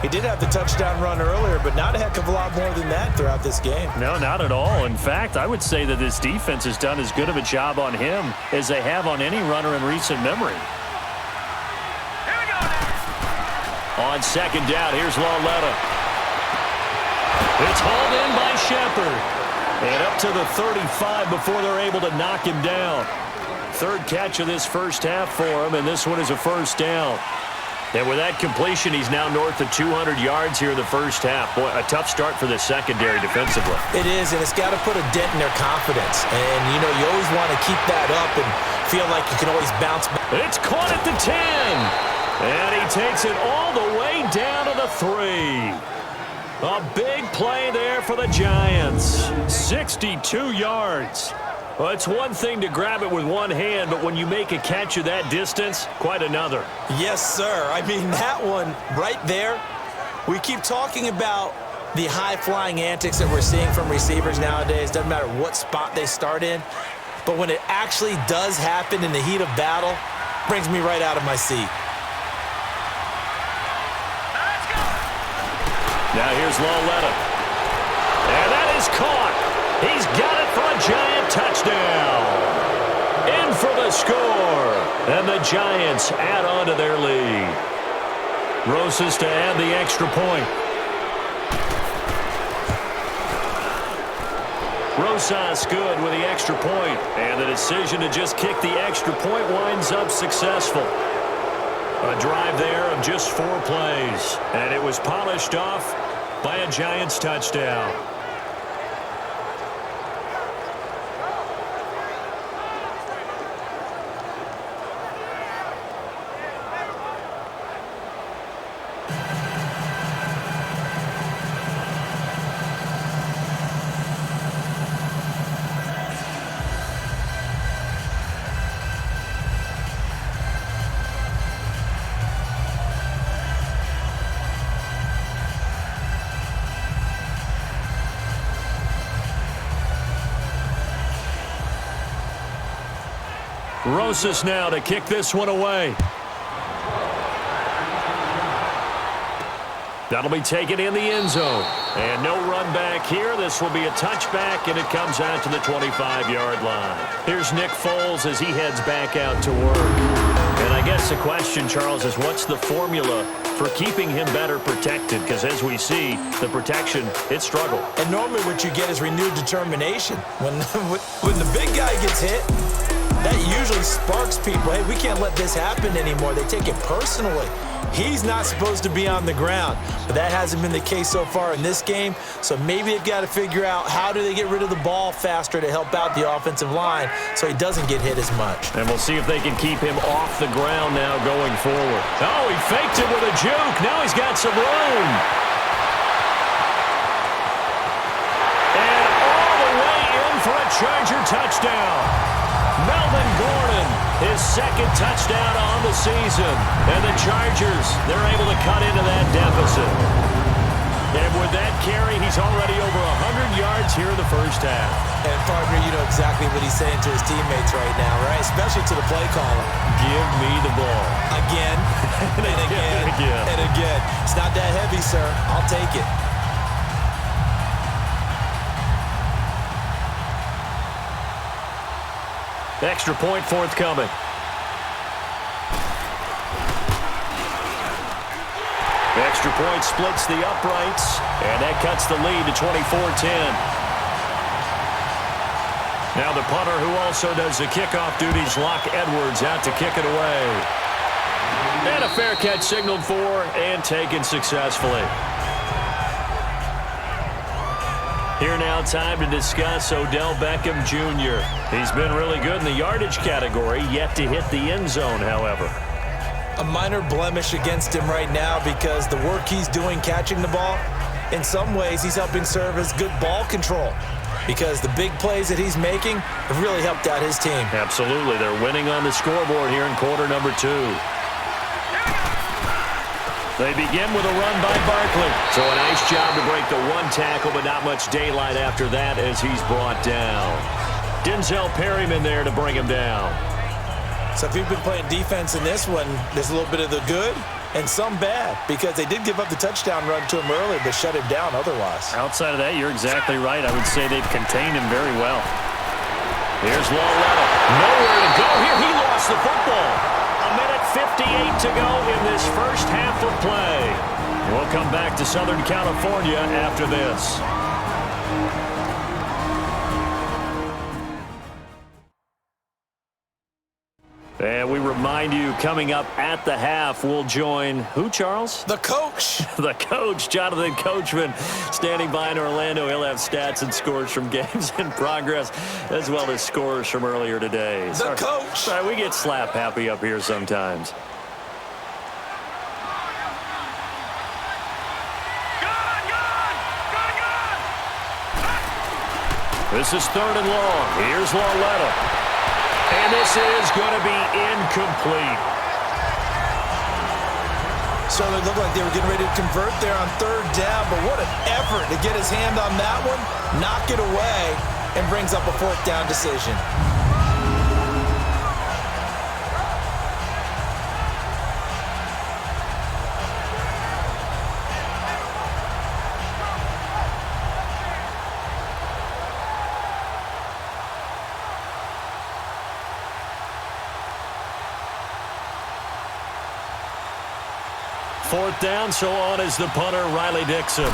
He did have the touchdown run earlier, but not a heck of a lot more than that throughout this game. No, not at all. In fact, I would say that this defense has done as good of a job on him as they have on any runner in recent memory. Here we go now. On 2nd down, here's Lauletta. It's hauled in by Shepard. And up to the 35 before they're able to knock him down. 3rd catch of this first half for him, and this one is a first down. And with that completion, he's now north of 200 yards here in the first half. Boy, a tough start for the secondary defensively. It is, and it's got to put a dent in their confidence. And, you know, you always want to keep that up and feel like you can always bounce back. It's caught at the 10. And he takes it all the way down to the 3. A big play there for the Giants. 62 yards. Well, it's one thing to grab it with one hand, but when you make a catch of that distance, quite another. Yes, sir. I mean, that one right there, we keep talking about the high-flying antics that we're seeing from receivers nowadays. Doesn't matter what spot they start in. But when it actually does happen in the heat of battle, it brings me right out of my seat. Now here's Lauletta. And that is caught. He's got it for a Giant touchdown. In for the score. And the Giants add on to their lead. Rosas to add the extra point. Rosas good with the extra point, and the decision to just kick the extra point winds up successful. A drive there of just 4 plays, and it was polished off by a Giants touchdown. Rosas now to kick this one away. That'll be taken in the end zone. And no run back here. This will be a touchback, and it comes out to the 25-yard line. Here's Nick Foles as he heads back out to work. And I guess the question, Charles, is what's the formula for keeping him better protected? Because as we see, the protection, it struggled. And normally what you get is renewed determination. When the big guy gets hit, that usually sparks people. Hey, we can't let this happen anymore. They take it personally. He's not supposed to be on the ground, but that hasn't been the case so far in this game. So maybe they've got to figure out how do they get rid of the ball faster to help out the offensive line so he doesn't get hit as much. And we'll see if they can keep him off the ground now going forward. Oh, he faked it with a juke. Now he's got some room. And all the way in for a Charger touchdown. Melvin Gordon, his second touchdown on the season. And the Chargers, they're able to cut into that deficit. And with that carry, he's already over 100 yards here in the first half. And, partner, you know exactly what he's saying to his teammates right now, right? Especially to the play caller. Give me the ball. Again, and again, and again. It's not that heavy, sir. I'll take it. Extra point forthcoming. Extra point splits the uprights, and that cuts the lead to 24-10. Now the punter, who also does the kickoff duties, Locke Edwards, out to kick it away. And a fair catch signaled for and taken successfully. Here now, time to discuss Odell Beckham Jr. He's been really good in the yardage category, yet to hit the end zone, however. A minor blemish against him right now because the work he's doing catching the ball, in some ways he's helping serve as good ball control because the big plays that he's making have really helped out his team. Absolutely. They're winning on the scoreboard here in quarter number 2. They begin with a run by Barkley. So a nice job to break the one tackle, but not much daylight after that as he's brought down. Denzel Perryman there to bring him down. So if you've been playing defense in this one, there's a little bit of the good and some bad because they did give up the touchdown run to him earlier, but shut him down otherwise. Outside of that, you're exactly right. I would say they've contained him very well. Here's Lawletta. Nowhere to go here. He lost the football. 1:58 to go in this first half of play. We'll come back to Southern California after this. And we remind you, coming up at the half, we'll join who, Charles? The coach. The coach, Jonathan Coachman, standing by in Orlando. He'll have stats and scores from games in progress, as well as scores from earlier today. The coach. Sorry, we get slap happy up here sometimes. This is 3rd and long. Here's Lawletta. And this is going to be incomplete. So it looked like they were getting ready to convert there on 3rd down, but what an effort to get his hand on that one, knock it away, and brings up a 4th down decision. Fourth down, so on is the punter, Riley Dixon.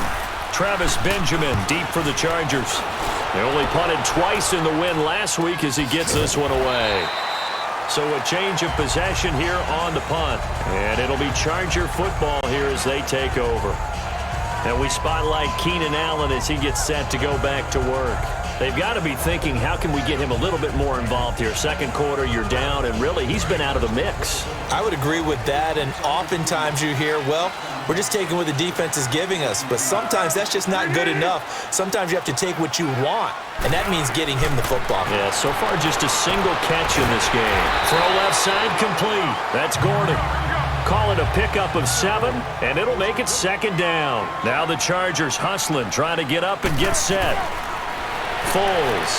Travis Benjamin deep for the Chargers. They only punted twice in the win last week as he gets this one away. So a change of possession here on the punt. And it'll be Charger football here as they take over. And we spotlight Keenan Allen as he gets set to go back to work. They've got to be thinking, how can we get him a little bit more involved here? Second quarter, you're down, and really, he's been out of the mix. I would agree with that, and oftentimes you hear, well, we're just taking what the defense is giving us, but sometimes that's just not good enough. Sometimes you have to take what you want, and that means getting him the football. Yeah, so far just a single catch in this game. Throw left side complete. That's Gordon. Call it a pickup of 7, and it'll make it second down. Now the Chargers hustling, trying to get up and get set. Foles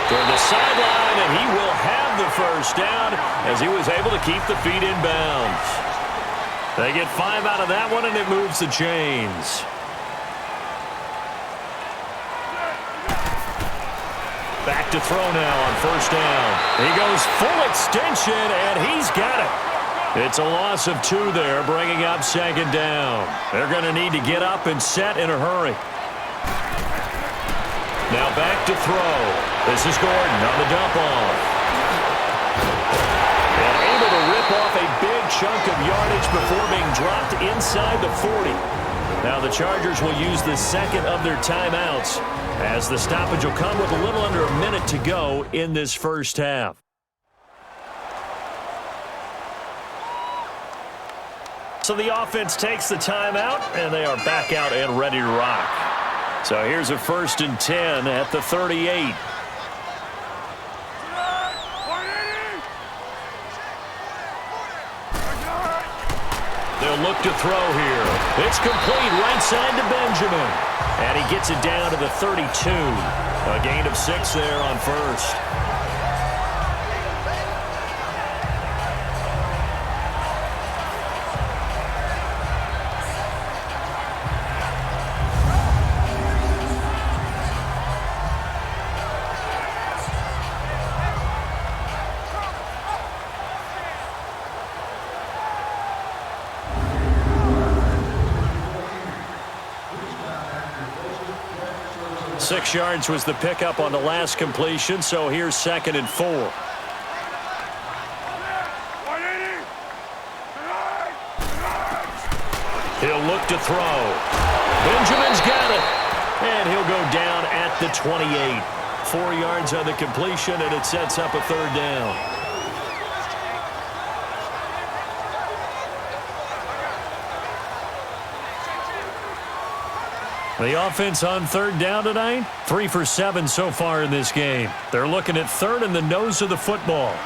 toward the sideline, and he will have the first down as he was able to keep the feet in bounds. They get 5 out of that one, and it moves the chains. Back to throw now on first down. He goes full extension, and he's got it. It's a loss of 2 there, bringing up second down. They're going to need to get up and set in a hurry. Now back to throw. This is Gordon on the dump off. And able to rip off a big chunk of yardage before being dropped inside the 40. Now the Chargers will use the second of their timeouts as the stoppage will come with a little under a minute to go in this first half. So the offense takes the timeout, and they are back out and ready to rock. So here's a 1st and 10 at the 38. They'll look to throw here. It's complete right side to Benjamin. And he gets it down to the 32. A gain of 6 there on first. Six yards was the pickup on the last completion, so here's 2nd and 4. He'll look to throw. Benjamin's got it. And he'll go down at the 28. 4 yards on the completion, and it sets up a 3rd down. The offense on 3rd down tonight, 3 for 7 so far in this game. They're looking at 3rd and the nose of the football.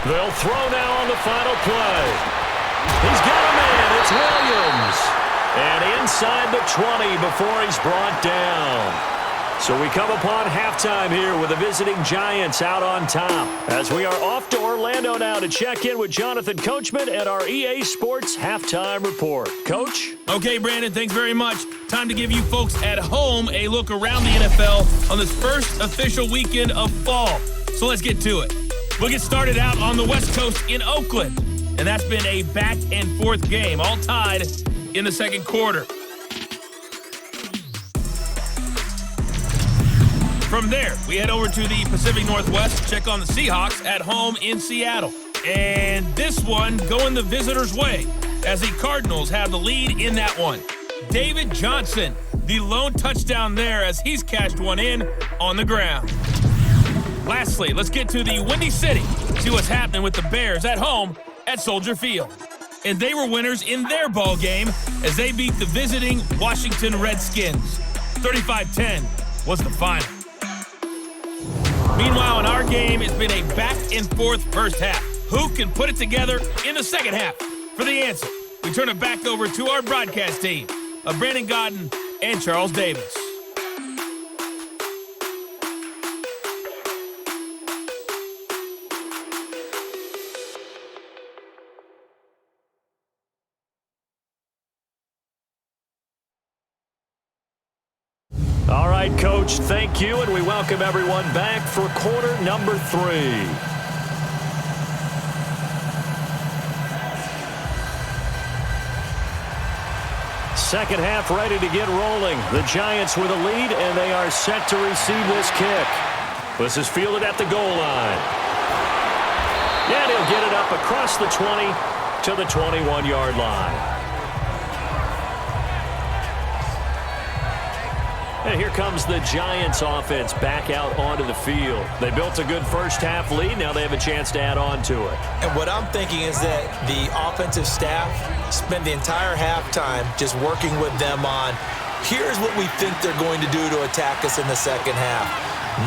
They'll throw now on the final play. He's got a man. It's Williams. And inside the 20 before he's brought down. So we come upon halftime here with the visiting Giants out on top. As we are off to Orlando now to check in with Jonathan Coachman and our EA Sports Halftime Report. Coach? Okay, Brandon, thanks very much. Time to give you folks at home a look around the NFL on this first official weekend of fall. So let's get to it. We'll get started out on the West Coast in Oakland. And that's been a back-and-forth game, all tied in the second quarter. From there, we head over to the Pacific Northwest to check on the Seahawks at home in Seattle. And this one going the visitors' way as the Cardinals have the lead in that one. David Johnson, the lone touchdown there as he's cashed one in on the ground. Lastly, let's get to the Windy City, see what's happening with the Bears at home at Soldier Field. And they were winners in their ball game as they beat the visiting Washington Redskins. 35-10 was the final. Meanwhile, in our game, it's been a back-and-forth first half. Who can put it together in the second half? For the answer, we turn it back over to our broadcast team of Brandon Godden and Charles Davis. All right, Coach, thank you, and we welcome everyone back for quarter number 3. second half ready to get rolling. The Giants with a lead, and they are set to receive this kick. This is fielded at the goal line. And he'll get it up across the 20 to the 21-yard line. And here comes the Giants offense back out onto the field. They built a good first-half lead. Now they have a chance to add on to it. And what I'm thinking is that the offensive staff spend the entire halftime just working with them on, here's what we think they're going to do to attack us in the second half.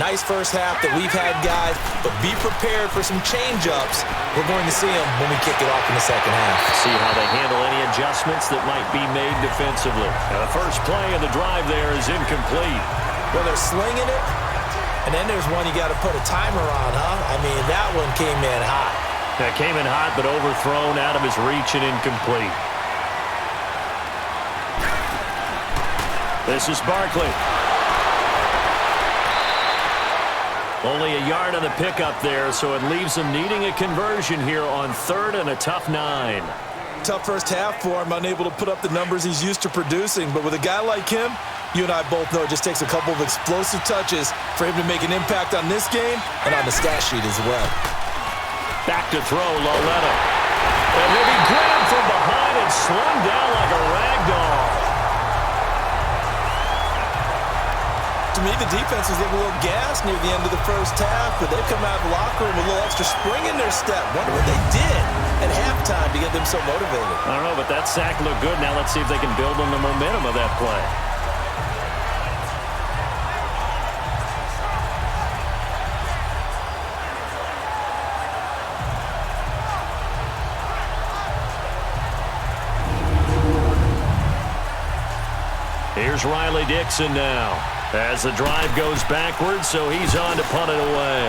Nice first half that we've had, guys, but be prepared for some change-ups. We're going to see them when we kick it off in the second half. See how they handle any adjustments that might be made defensively. Now the first play of the drive there is incomplete. Well, they're slinging it, and then there's one you got to put a timer on, huh? I mean, that one came in hot. That came in hot, but overthrown out of his reach and incomplete. This is Barkley. Only a yard on the pickup there, so it leaves him needing a conversion here on third and a tough 9. Tough first half for him, unable to put up the numbers he's used to producing. But with a guy like him, you and I both know it just takes a couple of explosive touches for him to make an impact on this game and on the stat sheet as well. Back to throw, Loletta. And he'll be grabbed from behind and slung down like a rag doll. To me, the defense was looking a little gassed near the end of the first half, but they've come out of the locker room with a little extra spring in their step. Wonder what they did at halftime to get them so motivated. I don't know, but that sack looked good. Now let's see if they can build on the momentum of that play. Here's Riley Dixon now. As the drive goes backwards, so he's on to punt it away.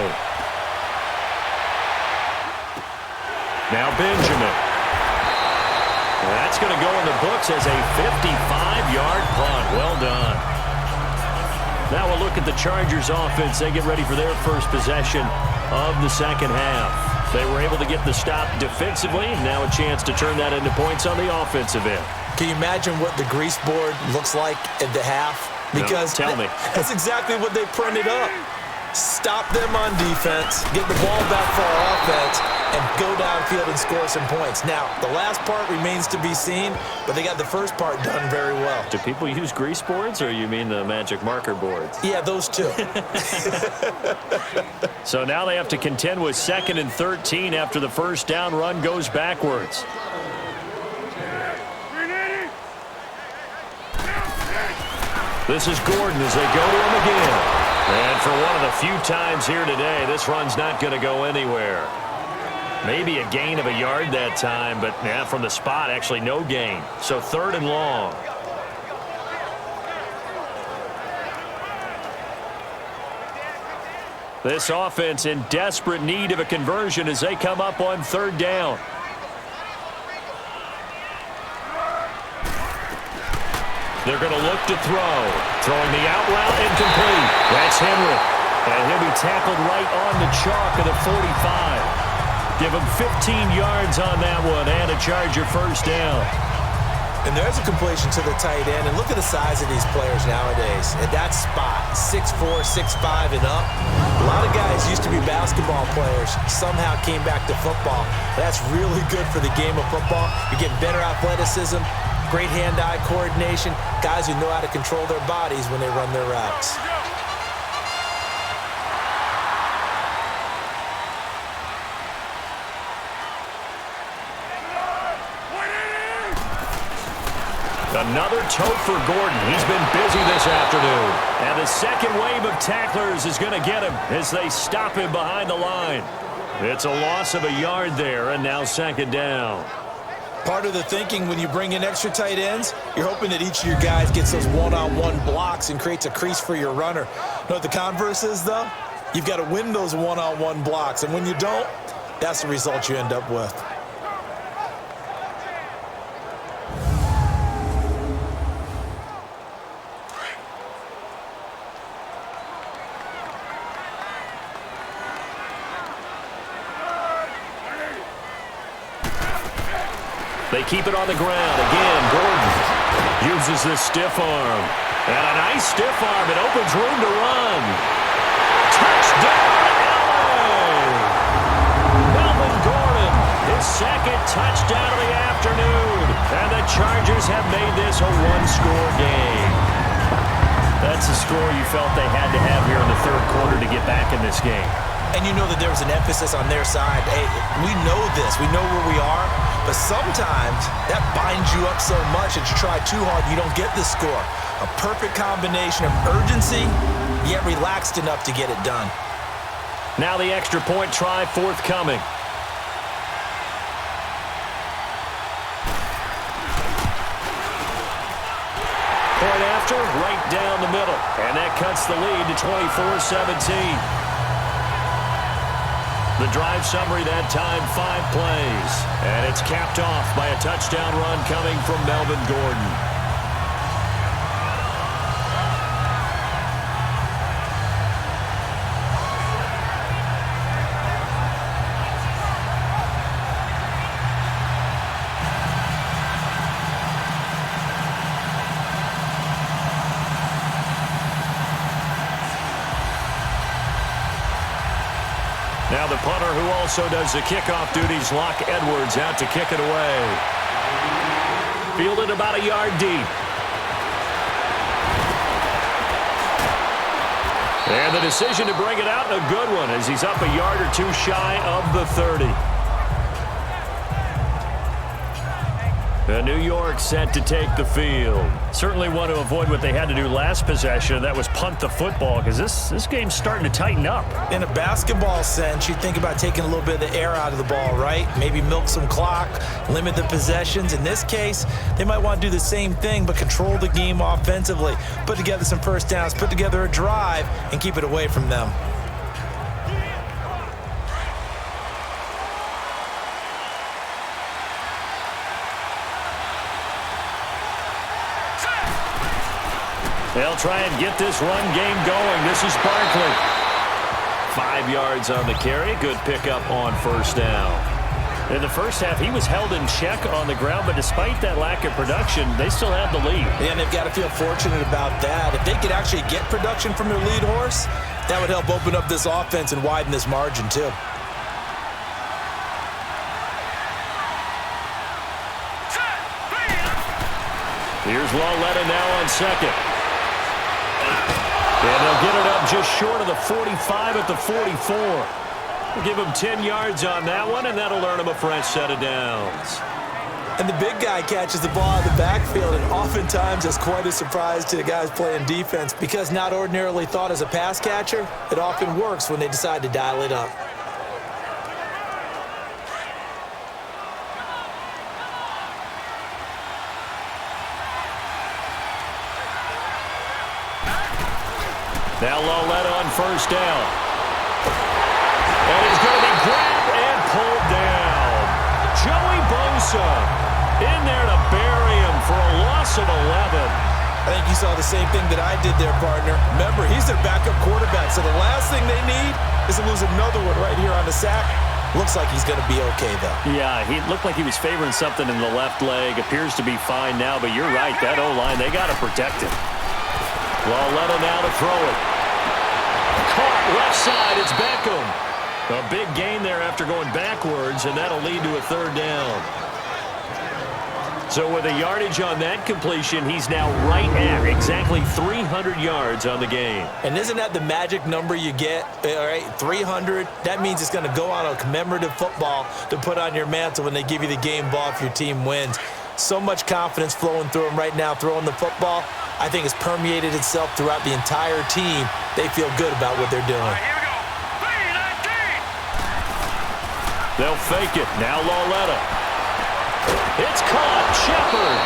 Now Benjamin. That's going to go in the books as a 55-yard punt. Well done. Now we'll look at the Chargers offense. They get ready for their first possession of the second half. They were able to get the stop defensively. Now a chance to turn that into points on the offensive end. Can you imagine what the grease board looks like at the half? Because no, tell me. That's exactly what they printed up. Stop them on defense, get the ball back for our offense, and go downfield and score some points. Now, the last part remains to be seen, but they got the first part done very well. Do people use grease boards, or you mean the magic marker boards? Yeah, those two. So now they have to contend with 2nd and 13 after the first down run goes backwards. This is Gordon as they go to him again. And for one of the few times here today, this run's not going to go anywhere. Maybe a gain of a yard that time, but from the spot, actually no gain. So 3rd and long. This offense in desperate need of a conversion as they come up on 3rd down. They're going to look to throw. Throwing the out route incomplete. That's Henry. And he'll be tackled right on the chalk of the 45. Give him 15 yards on that one and a Charger first down. And there's a completion to the tight end. And look at the size of these players nowadays. At that spot, 6'4", 6'5", and up. A lot of guys used to be basketball players, somehow came back to football. That's really good for the game of football. You're getting better athleticism, great hand-eye coordination, guys who know how to control their bodies when they run their routes. Another tote for Gordon. He's been busy this afternoon. And the second wave of tacklers is going to get him as they stop him behind the line. It's a loss of a yard there, and now 2nd down. Part of the thinking when you bring in extra tight ends, you're hoping that each of your guys gets those one-on-one blocks and creates a crease for your runner. You know what the converse is, though? You've got to win those one-on-one blocks, and when you don't, that's the result you end up with. They keep it on the ground. Again, Gordon Uses the stiff arm. And a nice stiff arm. It opens room to run. Touchdown, LA! Melvin Gordon, his second touchdown of the afternoon. And the Chargers have made this a one-score game. That's the score you felt they had to have here in the third quarter to get back in this game. And you know that there was an emphasis on their side. Hey, we know this. We know where we are. But sometimes that binds you up so much that you try too hard, you don't get the score. A perfect combination of urgency, yet relaxed enough to get it done. Now the extra point try forthcoming. Point after, right down the middle. And that cuts the lead to 24-17. The drive summary that time, 5 plays. And it's capped off by a touchdown run coming from Melvin Gordon. Now the punter who also does the kickoff duties, Locke Edwards, out to kick it away. Fielded about a yard deep. And the decision to bring it out, a good one, as he's up a yard or two shy of the 30. New York set to take the field. Certainly want to avoid what they had to do last possession. That was punt the football, because this game's starting to tighten up. In a basketball sense, you think about taking a little bit of the air out of the ball, right? Maybe milk some clock, limit the possessions. In this case, they might want to do the same thing, but control the game offensively. Put together some first downs, put together a drive, and keep it away from them. They'll try and get this run game going. This is Barkley. 5 yards on the carry. Good pickup on first down. In the first half, he was held in check on the ground, but despite that lack of production, they still have the lead. And they've got to feel fortunate about that. If they could actually get production from their lead horse, that would help open up this offense and widen this margin too. Here's Lawletta now on second. And they'll get it up just short of the 45 at the 44. We'll give him 10 yards on that one, and that'll earn him a fresh set of downs. And the big guy catches the ball out of the backfield, and oftentimes it's quite a surprise to the guys playing defense because not ordinarily thought as a pass catcher, it often works when they decide to dial it up. Now Lawletta on first down. And he's going to be grabbed and pulled down. Joey Bosa in there to bury him for a loss of 11. I think you saw the same thing that I did there, partner. Remember, he's their backup quarterback, so the last thing they need is to lose another one right here on the sack. Looks like he's going to be okay, though. Yeah, he looked like he was favoring something in the left leg. Appears to be fine now, but you're right. That O-line, they got to protect him. Lawletta now to throw it. Caught left side, it's Beckham. A big gain there after going backwards, and that'll lead to a third down. So with a yardage on that completion, he's now right at exactly 300 yards on the game. And isn't that the magic number you get? All right, 300. That means it's going to go on a commemorative football to put on your mantle when they give you the game ball if your team wins. So much confidence flowing through him right now, throwing the football. I think it's permeated itself throughout the entire team. They feel good about what they're doing. All right, here we go. 3-19. They'll fake it. Now Lawletta. It's caught. Shepard.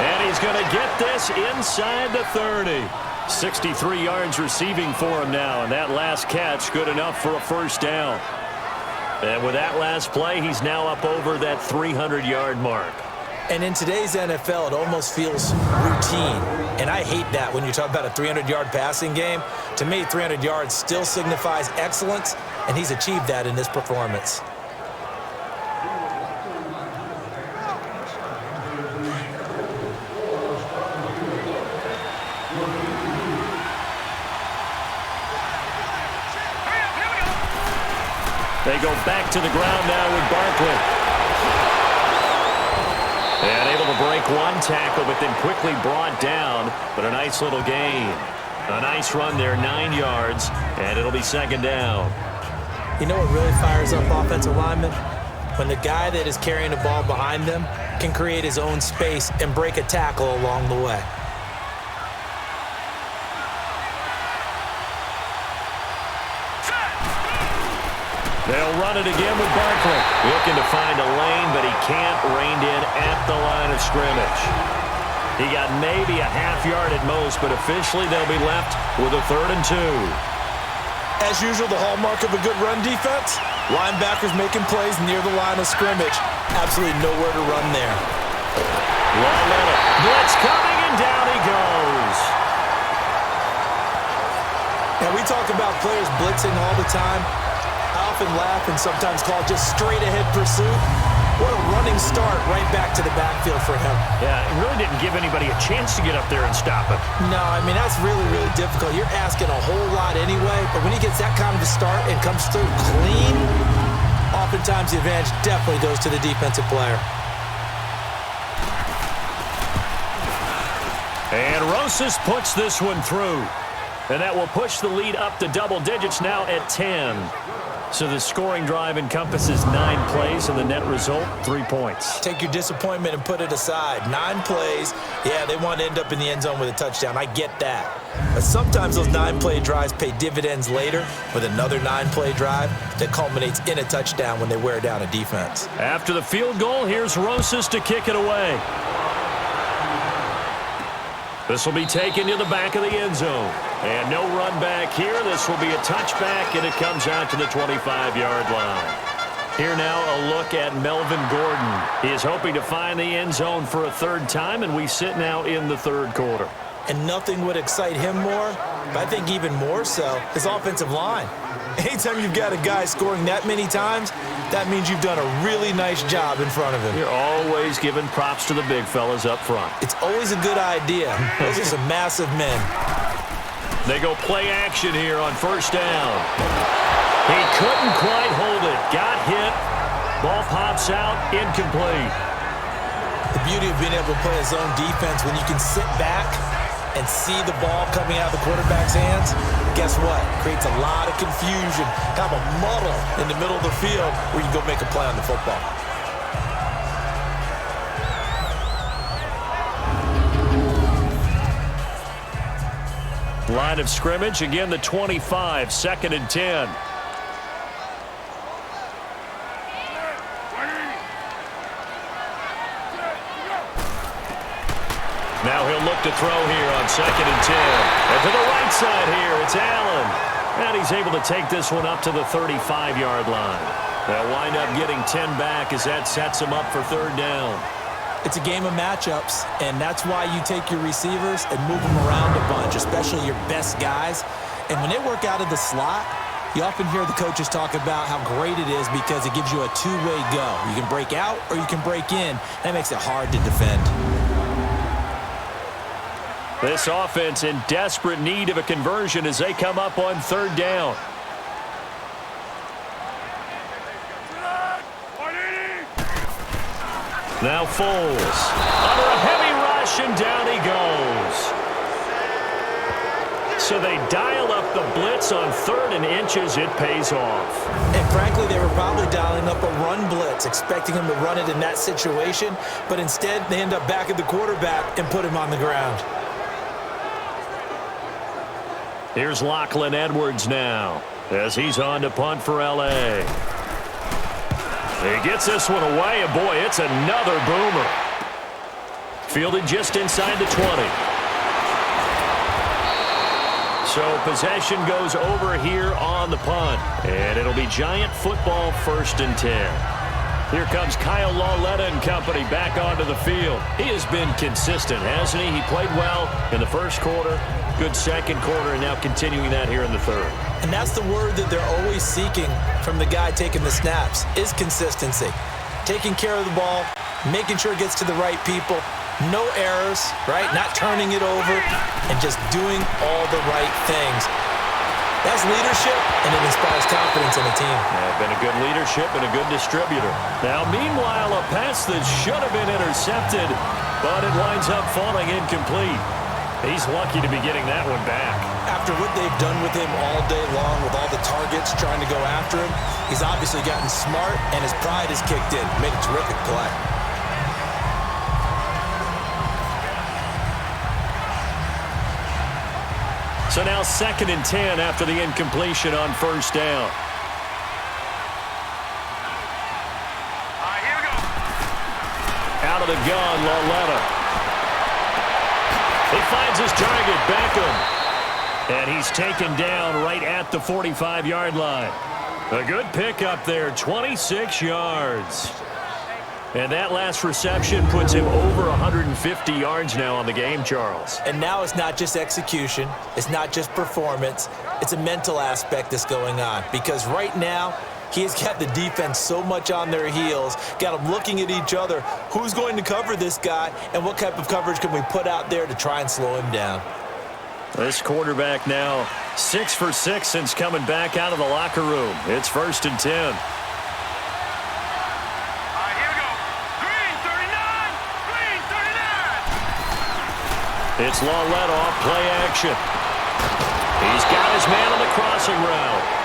And he's going to get this inside the 30. 63 yards receiving for him now. And that last catch good enough for a first down. And with that last play, he's now up over that 300-yard mark. And in today's NFL, it almost feels routine. And I hate that when you talk about a 300-yard passing game. To me, 300 yards still signifies excellence, and he's achieved that in this performance. go back to the ground now with Barkley. And able to break one tackle, but then quickly brought down. But a nice little gain. A nice run there, 9 yards, and it'll be second down. You know what really fires up offensive linemen? When the guy that is carrying the ball behind them can create his own space and break a tackle along the way. They'll run it again with Barkley. Looking to find a lane, but he can't. Reined in at the line of scrimmage. He got maybe a half yard at most, but officially they'll be left with a 3rd and 2. As usual, the hallmark of a good run defense, linebackers making plays near the line of scrimmage. Absolutely nowhere to run there. Lauletta. Blitz coming, and down he goes. Now, we talk about players blitzing all the time. I often laugh and sometimes call it just straight-ahead pursuit. What a running start right back to the backfield for him. Yeah, it really didn't give anybody a chance to get up there and stop it. No, I mean, that's really, really difficult. You're asking a whole lot anyway, but when he gets that kind of a start and comes through clean, oftentimes the advantage definitely goes to the defensive player. And Rosas puts this one through. And that will push the lead up to double digits now at 10. So the scoring drive encompasses 9 plays, and the net result, 3 points. Take your disappointment and put it aside. 9 plays, yeah, they want to end up in the end zone with a touchdown. I get that. But sometimes those 9-play drives pay dividends later with another 9-play drive that culminates in a touchdown when they wear down a defense. After the field goal, here's Rosas to kick it away. This will be taken to the back of the end zone. And no run back here. This will be a touchback, and it comes out to the 25-yard line. Here now, a look at Melvin Gordon. He is hoping to find the end zone for a 3rd time, and we sit now in the 3rd quarter. And nothing would excite him more, but I think even more so, his offensive line. Anytime you've got a guy scoring that many times, that means you've done a really nice job in front of him. You're always giving props to the big fellas up front. It's always a good idea. Those are some massive men. They go play action here on 1st down. He couldn't quite hold it. Got hit. Ball pops out. Incomplete. The beauty of being able to play a zone defense when you can sit back and see the ball coming out of the quarterback's hands, guess what? Creates a lot of confusion, kind of a muddle in the middle of the field where you can go make a play on the football. Line of scrimmage, again the 25, 2nd and 10. Now he'll look to throw here on 2nd and 10. And to the right side here, it's Allen. And he's able to take this one up to the 35-yard line. They'll wind up getting 10 back as that sets him up for 3rd down. It's a game of matchups, and that's why you take your receivers and move them around a bunch, especially your best guys. And when they work out of the slot, you often hear the coaches talk about how great it is because it gives you a two-way go. You can break out or you can break in. That makes it hard to defend. This offense in desperate need of a conversion as they come up on 3rd down. Now Foles. Under a heavy rush, and down he goes. So they dial up the blitz on 3rd and inches. It pays off. And frankly, they were probably dialing up a run blitz, expecting him to run it in that situation. But instead, they end up back at the quarterback and put him on the ground. Here's Lachlan Edwards now as he's on to punt for L.A. He gets this one away, and boy, it's another boomer. Fielded just inside the 20. So possession goes over here on the punt, and it'll be Giant football 1st and 10. Here comes Kyle Lauletta and company back onto the field. He has been consistent, hasn't he? He played well in the 1st quarter, good 2nd quarter, and now continuing that here in the 3rd. And that's the word that they're always seeking from the guy taking the snaps, is consistency. Taking care of the ball, making sure it gets to the right people, no errors, right? Not turning it over, and just doing all the right things. That's leadership, and it inspires confidence in a team. Been a good leadership and a good distributor. Now, meanwhile, a pass that should have been intercepted, but it winds up falling incomplete. He's lucky to be getting that one back. After what they've done with him all day long with all the targets trying to go after him, he's obviously gotten smart, and his pride has kicked in. Made a terrific play. So now 2nd and 10 after the incompletion on first down. All right, here we go. Out of the gun, Lauletta. He finds his target, Beckham. And he's taken down right at the 45-yard line. A good pickup there, 26 yards. And that last reception puts him over 150 yards now on the game, Charles. And now it's not just execution. It's not just performance. It's a mental aspect that's going on. Because right now, he has got the defense so much on their heels, got them looking at each other. Who's going to cover this guy, and what type of coverage can we put out there to try and slow him down? This quarterback now 6 for 6 since coming back out of the locker room. It's 1st and 10. It's Lauletta off play action. He's got his man on the crossing route.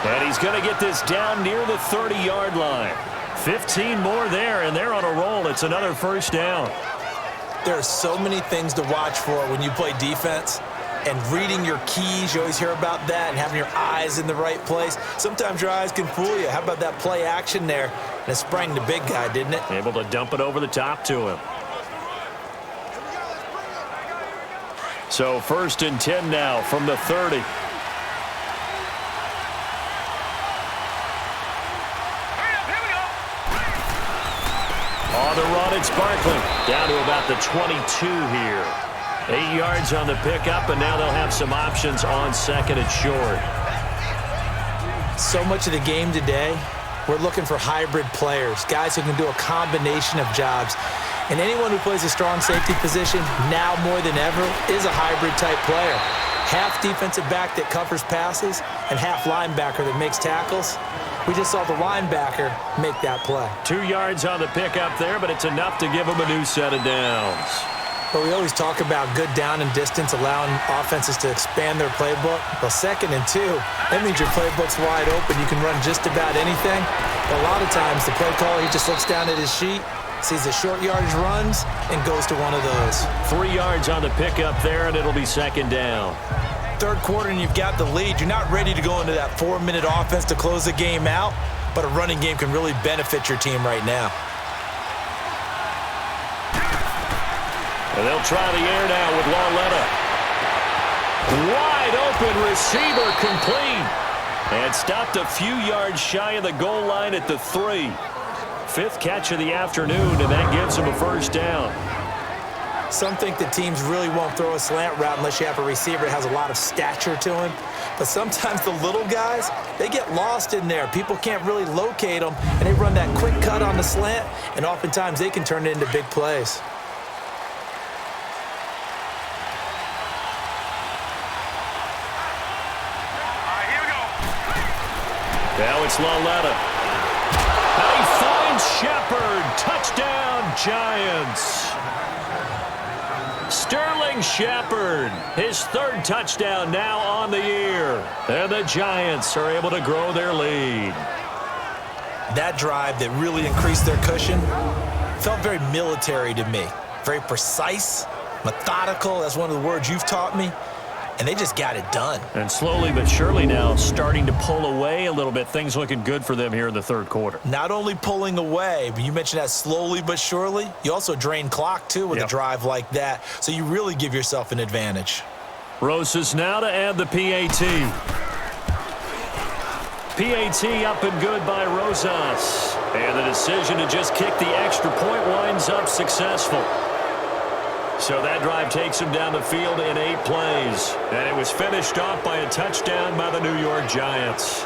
And he's going to get this down near the 30-yard line. 15 more there, and they're on a roll. It's another first down. There are so many things to watch for when you play defense. And reading your keys, you always hear about that, and having your eyes in the right place. Sometimes your eyes can fool you. How about that play action there? And it sprang the big guy, didn't it? Able to dump it over the top to him. So 1st and 10 now from the 30. On the run, it's Barkley. Down to about the 22 here. 8 yards on the pickup, and now they'll have some options on 2nd and short. So much of the game today, we're looking for hybrid players, guys who can do a combination of jobs. And anyone who plays a strong safety position, now more than ever, is a hybrid-type player. Half defensive back that covers passes and half linebacker that makes tackles. We just saw the linebacker make that play. 2 yards on the pickup there, but it's enough to give them a new set of downs. But we always talk about good down and distance, allowing offenses to expand their playbook. Well, 2nd and 2, that means your playbook's wide open. You can run just about anything. But a lot of times, the play caller, he just looks down at his sheet, sees the short yardage runs, and goes to one of those. 3 yards on the pickup there, and it'll be 2nd down. 3rd quarter, and you've got the lead. You're not ready to go into that 4-minute offense to close the game out, but a running game can really benefit your team right now. And they'll try the air now with Lauletta. Wide open receiver, complete. And stopped a few yards shy of the goal line at the 3. 5th catch of the afternoon, and that gives him a first down. Some think the teams really won't throw a slant route unless you have a receiver that has a lot of stature to him. But sometimes the little guys, they get lost in there. People can't really locate them, and they run that quick cut on the slant, and oftentimes they can turn it into big plays. Now it's Lauletta. Now he finds Shepard. Touchdown, Giants. Sterling Shepard, his 3rd touchdown now on the year. And the Giants are able to grow their lead. That drive that really increased their cushion felt very military to me. Very precise, methodical. That's one of the words you've taught me. And they just got it done. And slowly but surely now starting to pull away a little bit. Things looking good for them here in the 3rd quarter. Not only pulling away, but you mentioned that slowly but surely. You also drain clock, too, with a drive like that. So you really give yourself an advantage. Rosas now to add the PAT. PAT up and good by Rosas. And the decision to just kick the extra point winds up successful. So that drive takes him down the field in 8 plays. And it was finished off by a touchdown by the New York Giants.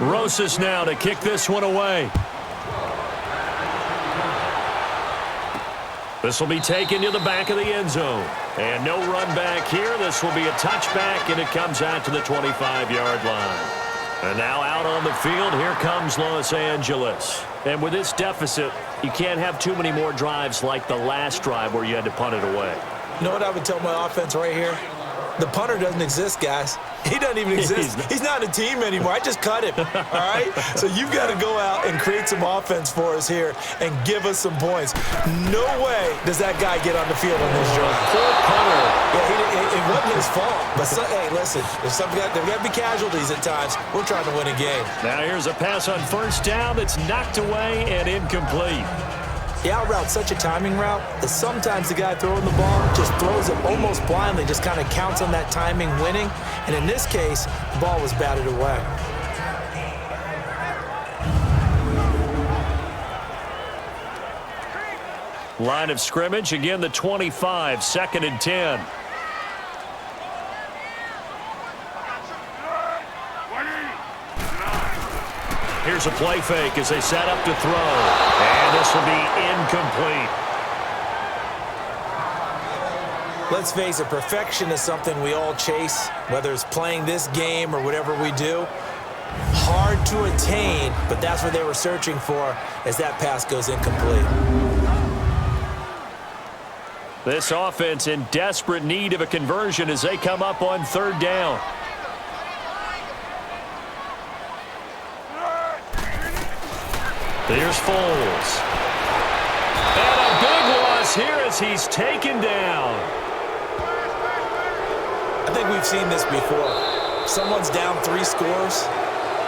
Rosas now to kick this one away. This will be taken to the back of the end zone. And no run back here. This will be a touchback, and it comes out to the 25-yard line. And now out on the field, here comes Los Angeles. And with this deficit, you can't have too many more drives like the last drive where you had to punt it away. You know what I would tell my offense right here? The punter doesn't exist, guys. He doesn't even exist. He's not a team anymore. I just cut him, all right? So you've got to go out and create some offense for us here and give us some points. No way does that guy get on the field on this drive. Poor punter. Yeah, it wasn't his fault. But, hey, listen, there's got to be casualties at times. We're trying to win a game. Now here's a pass on first down that's knocked away and incomplete. The out route's such a timing route that sometimes the guy throwing the ball just throws it almost blindly, just kind of counts on that timing winning. And in this case, the ball was batted away. Line of scrimmage, again the 25, 2nd and 10. Here's a play fake as they set up to throw. And this will be incomplete. Let's face it, perfection is something we all chase, whether it's playing this game or whatever we do. Hard to attain, but that's what they were searching for as that pass goes incomplete. This offense in desperate need of a conversion as they come up on 3rd down. There's Foles. And a big loss here as he's taken down. I think we've seen this before. Someone's down 3 scores.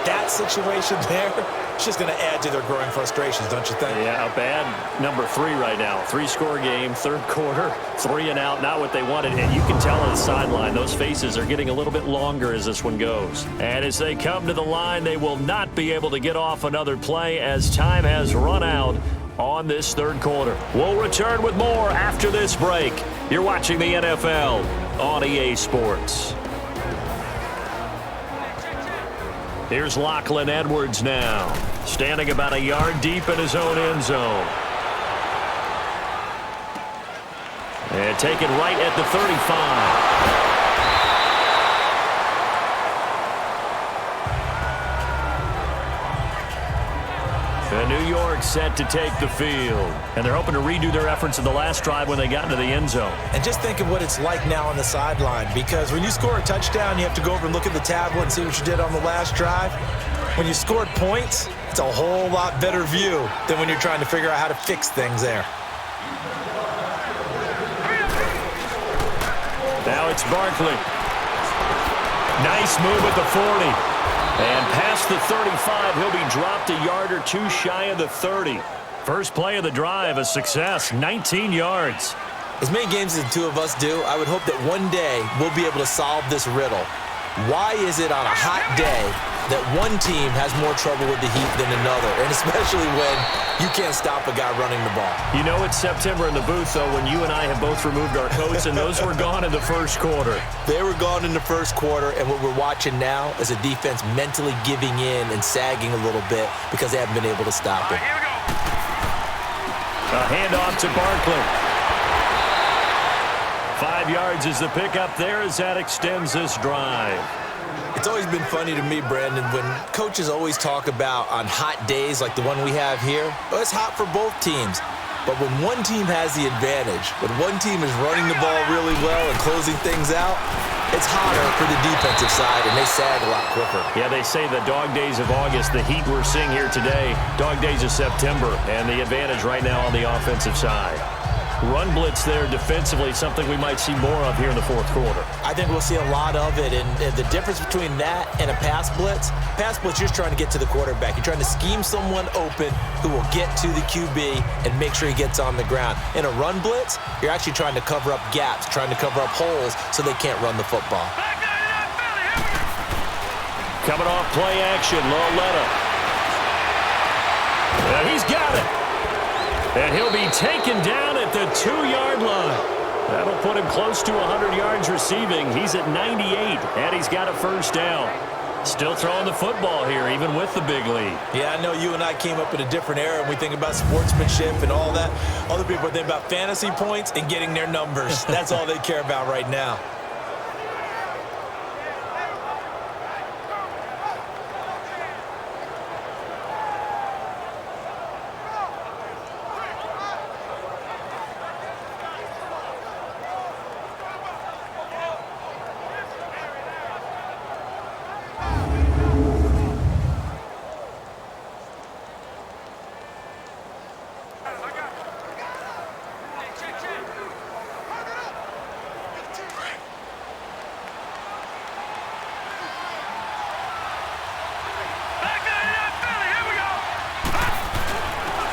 That situation there, it's just going to add to their growing frustrations, don't you think? Yeah, a bad number 3 right now. 3-score game, 3rd quarter, 3 and out, not what they wanted. And you can tell on the sideline, those faces are getting a little bit longer as this one goes. And as they come to the line, they will not be able to get off another play as time has run out on this 3rd quarter. We'll return with more after this break. You're watching the NFL on EA Sports. Here's Lachlan Edwards now, standing about a yard deep in his own end zone. And taken right at the 35. And New York set to take the field. And they're hoping to redo their efforts in the last drive when they got into the end zone. And just think of what it's like now on the sideline, because when you score a touchdown, you have to go over and look at the tablet and see what you did on the last drive. When you scored points, it's a whole lot better view than when you're trying to figure out how to fix things there. Now it's Barkley. Nice move at the 40. And past the 35, he'll be dropped a yard or 2 shy of the 30. First play of the drive, a success, 19 yards. As many games as the two of us do, I would hope that one day we'll be able to solve this riddle. Why is it on a hot day that one team has more trouble with the heat than another, and especially when you can't stop a guy running the ball? You know it's September in the booth, though, when you and I have both removed our coats, and those were gone in the 1st quarter. They were gone in the 1st quarter, and what we're watching now is a defense mentally giving in and sagging a little bit because they haven't been able to stop it. A handoff to Barkley. 5 yards is the pickup there as that extends this drive. It's always been funny to me, Brandon, when coaches always talk about on hot days like the one we have here. Well, it's hot for both teams. But when one team has the advantage, when one team is running the ball really well and closing things out, it's hotter for the defensive side, and they sag a lot quicker. Yeah, they say the dog days of August, the heat we're seeing here today, dog days of September, and the advantage right now on the offensive side. Run blitz there defensively, something we might see more of here in the 4th quarter. I think we'll see a lot of it, and the difference between that and a pass blitz, you're just trying to get to the quarterback. You're trying to scheme someone open who will get to the QB and make sure he gets on the ground. In a run blitz, you're actually trying to cover up gaps, trying to cover up holes so they can't run the football. Coming off play action, Loletta. And he's got it. And he'll be taken down at the 2-yard line. That'll put him close to 100 yards receiving. He's at 98, and he's got a 1st down. Still throwing the football here, even with the big lead. Yeah, I know you and I came up in a different era, and we think about sportsmanship and all that. Other people think about fantasy points and getting their numbers. That's all they care about right now.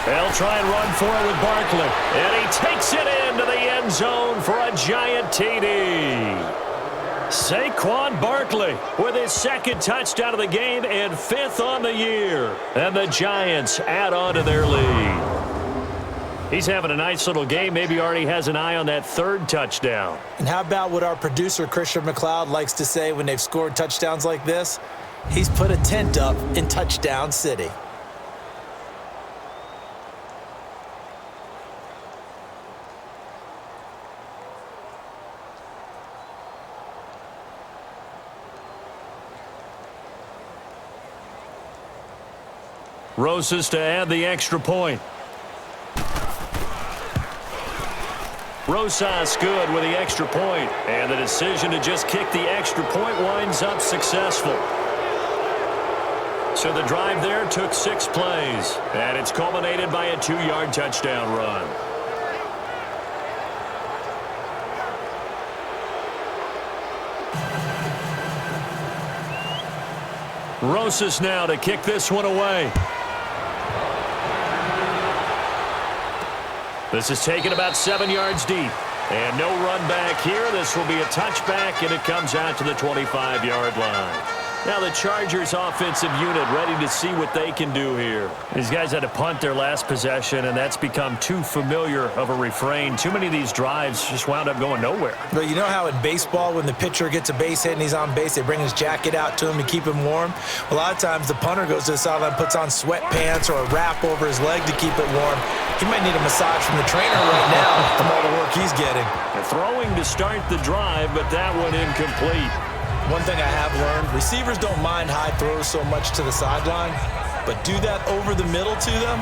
They'll try and run for it with Barkley. And he takes it into the end zone for a giant TD. Saquon Barkley with his second touchdown of the game and 5th on the year. And the Giants add on to their lead. He's having a nice little game. Maybe already has an eye on that 3rd touchdown. And how about what our producer, Christian McLeod, likes to say when they've scored touchdowns like this? He's put a tent up in Touchdown City. Rosas to add the extra point. Rosas good with the extra point. And the decision to just kick the extra point winds up successful. So the drive there took 6 plays. And it's culminated by a 2-yard touchdown run. Rosas now to kick this one away. This is taken about 7 yards deep. And no run back here. This will be a touchback, and it comes out to the 25-yard line. Now the Chargers offensive unit ready to see what they can do here. These guys had to punt their last possession, and that's become too familiar of a refrain. Too many of these drives just wound up going nowhere. But you know how in baseball, when the pitcher gets a base hit and he's on base, they bring his jacket out to him to keep him warm? A lot of times the punter goes to the sideline, puts on sweatpants or a wrap over his leg to keep it warm. He might need a massage from the trainer right now from all the work he's getting. Throwing to start the drive, but that one incomplete. One thing I have learned, receivers don't mind high throws so much to the sideline, but do that over the middle to them,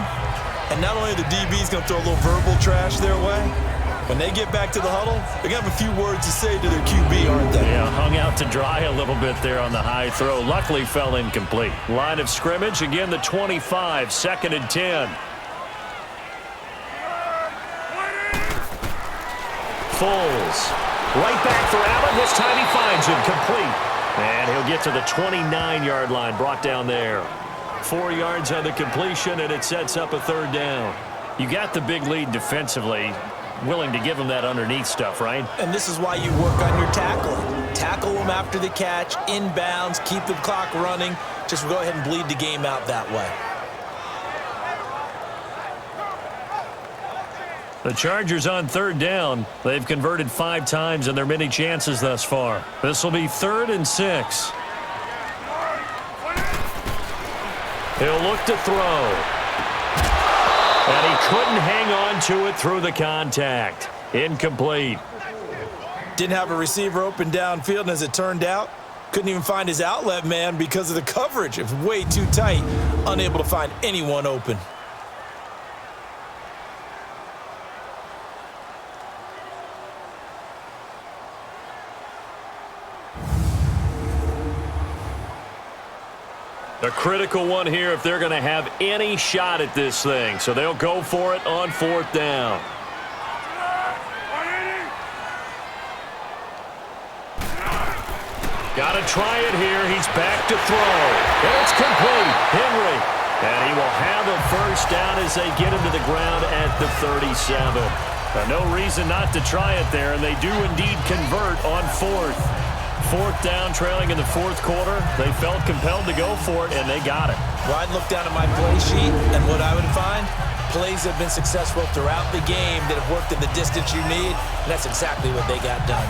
and not only are the DBs going to throw a little verbal trash their way, when they get back to the huddle, they're going to have a few words to say to their QB, aren't they? Yeah, hung out to dry a little bit there on the high throw. Luckily fell incomplete. Line of scrimmage, again the 25, 2nd and 10. Foles. Right back for Allen. This time he finds him complete. And he'll get to the 29-yard line, brought down there. 4 yards on the completion, and it sets up a 3rd down. You got the big lead defensively. Willing to give them that underneath stuff, right? And this is why you work on your tackling. Tackle them after the catch, inbounds, keep the clock running. Just go ahead and bleed the game out that way. The Chargers on 3rd down. They've converted 5 times in their many chances thus far. This will be 3rd and 6. He'll look to throw. And he couldn't hang on to it through the contact. Incomplete. Didn't have a receiver open downfield, and as it turned out, couldn't even find his outlet man because of the coverage. It was way too tight, unable to find anyone open. A critical one here if they're going to have any shot at this thing. So they'll go for it on 4th down. Got to try it here. He's back to throw. And it's complete. Henry. And he will have a 1st down as they get him to the ground at the 37. No reason not to try it there, and they do indeed convert on 4th. 4th down, trailing in the 4th quarter. They felt compelled to go for it, and they got it. Well, I'd look down at my play sheet, and what I would find, plays have been successful throughout the game that have worked in the distance you need, and that's exactly what they got done.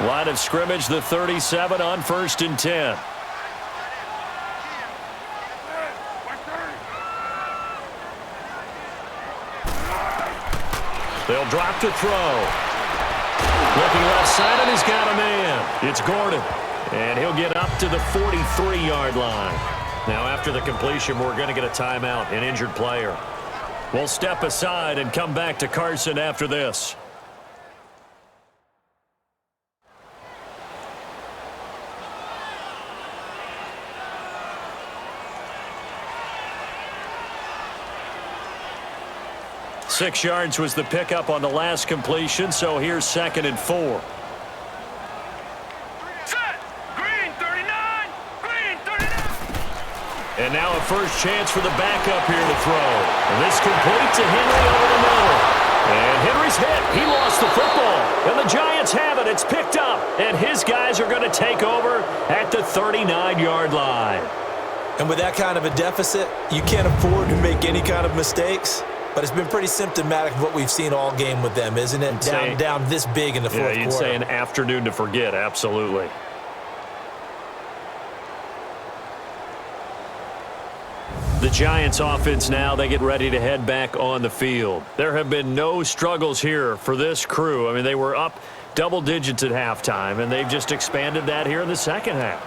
Line of scrimmage, the 37 on 1st and 10. They'll drop to throw. Looking left side, and he's got a man. It's Gordon, and he'll get up to the 43-yard line. Now, after the completion, we're going to get a timeout, an injured player. We'll step aside and come back to Carson after this. Six yards was the pickup on the last completion, so here's 2nd and 4. Set. Green 39. Green 39. And now a first chance for the backup here to throw. And this complete to Henry over the middle. And Henry's hit. He lost the football. And the Giants have it. It's picked up. And his guys are going to take over at the 39-yard line. And with that kind of a deficit, you can't afford to make any kind of mistakes. But it's been pretty symptomatic of what we've seen all game with them, isn't it? Down this big in the fourth quarter. Yeah, you'd say an afternoon to forget, absolutely. The Giants offense now, they get ready to head back on the field. There have been no struggles here for this crew. I mean, they were up double digits at halftime, and they've just expanded that here in the second half.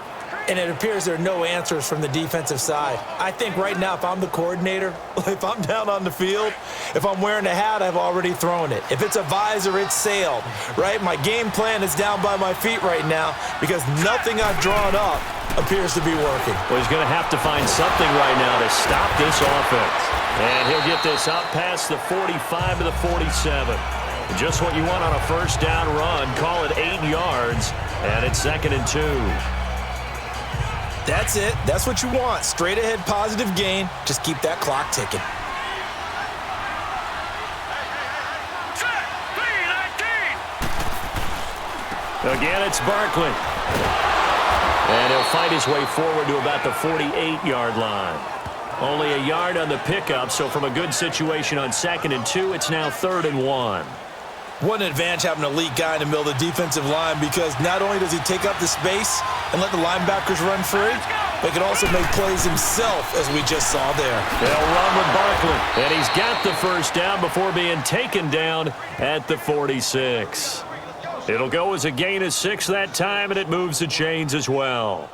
And it appears there are no answers from the defensive side. I think right now, if I'm the coordinator, if I'm down on the field, if I'm wearing a hat, I've already thrown it. If it's a visor, it's sailed, right? My game plan is down by my feet right now because nothing I've drawn up appears to be working. Well, he's going to have to find something right now to stop this offense. And he'll get this up past the 45 to the 47. Just what you want on a first down run. Call it 8 yards, and it's 2nd and 2. That's it. That's what you want. Straight ahead, positive gain. Just keep that clock ticking. Set. 3-19. Again, it's Barkley. And he'll fight his way forward to about the 48-yard line. Only a yard on the pickup, so from a good situation on 2nd and 2, it's now 3rd and 1. What an advantage having an elite guy in the middle of the defensive line because not only does he take up the space and let the linebackers run free, but he can also make plays himself, as we just saw there. They'll run with Barkley, and he's got the first down before being taken down at the 46. It'll go as a gain of 6 that time, and it moves the chains as well.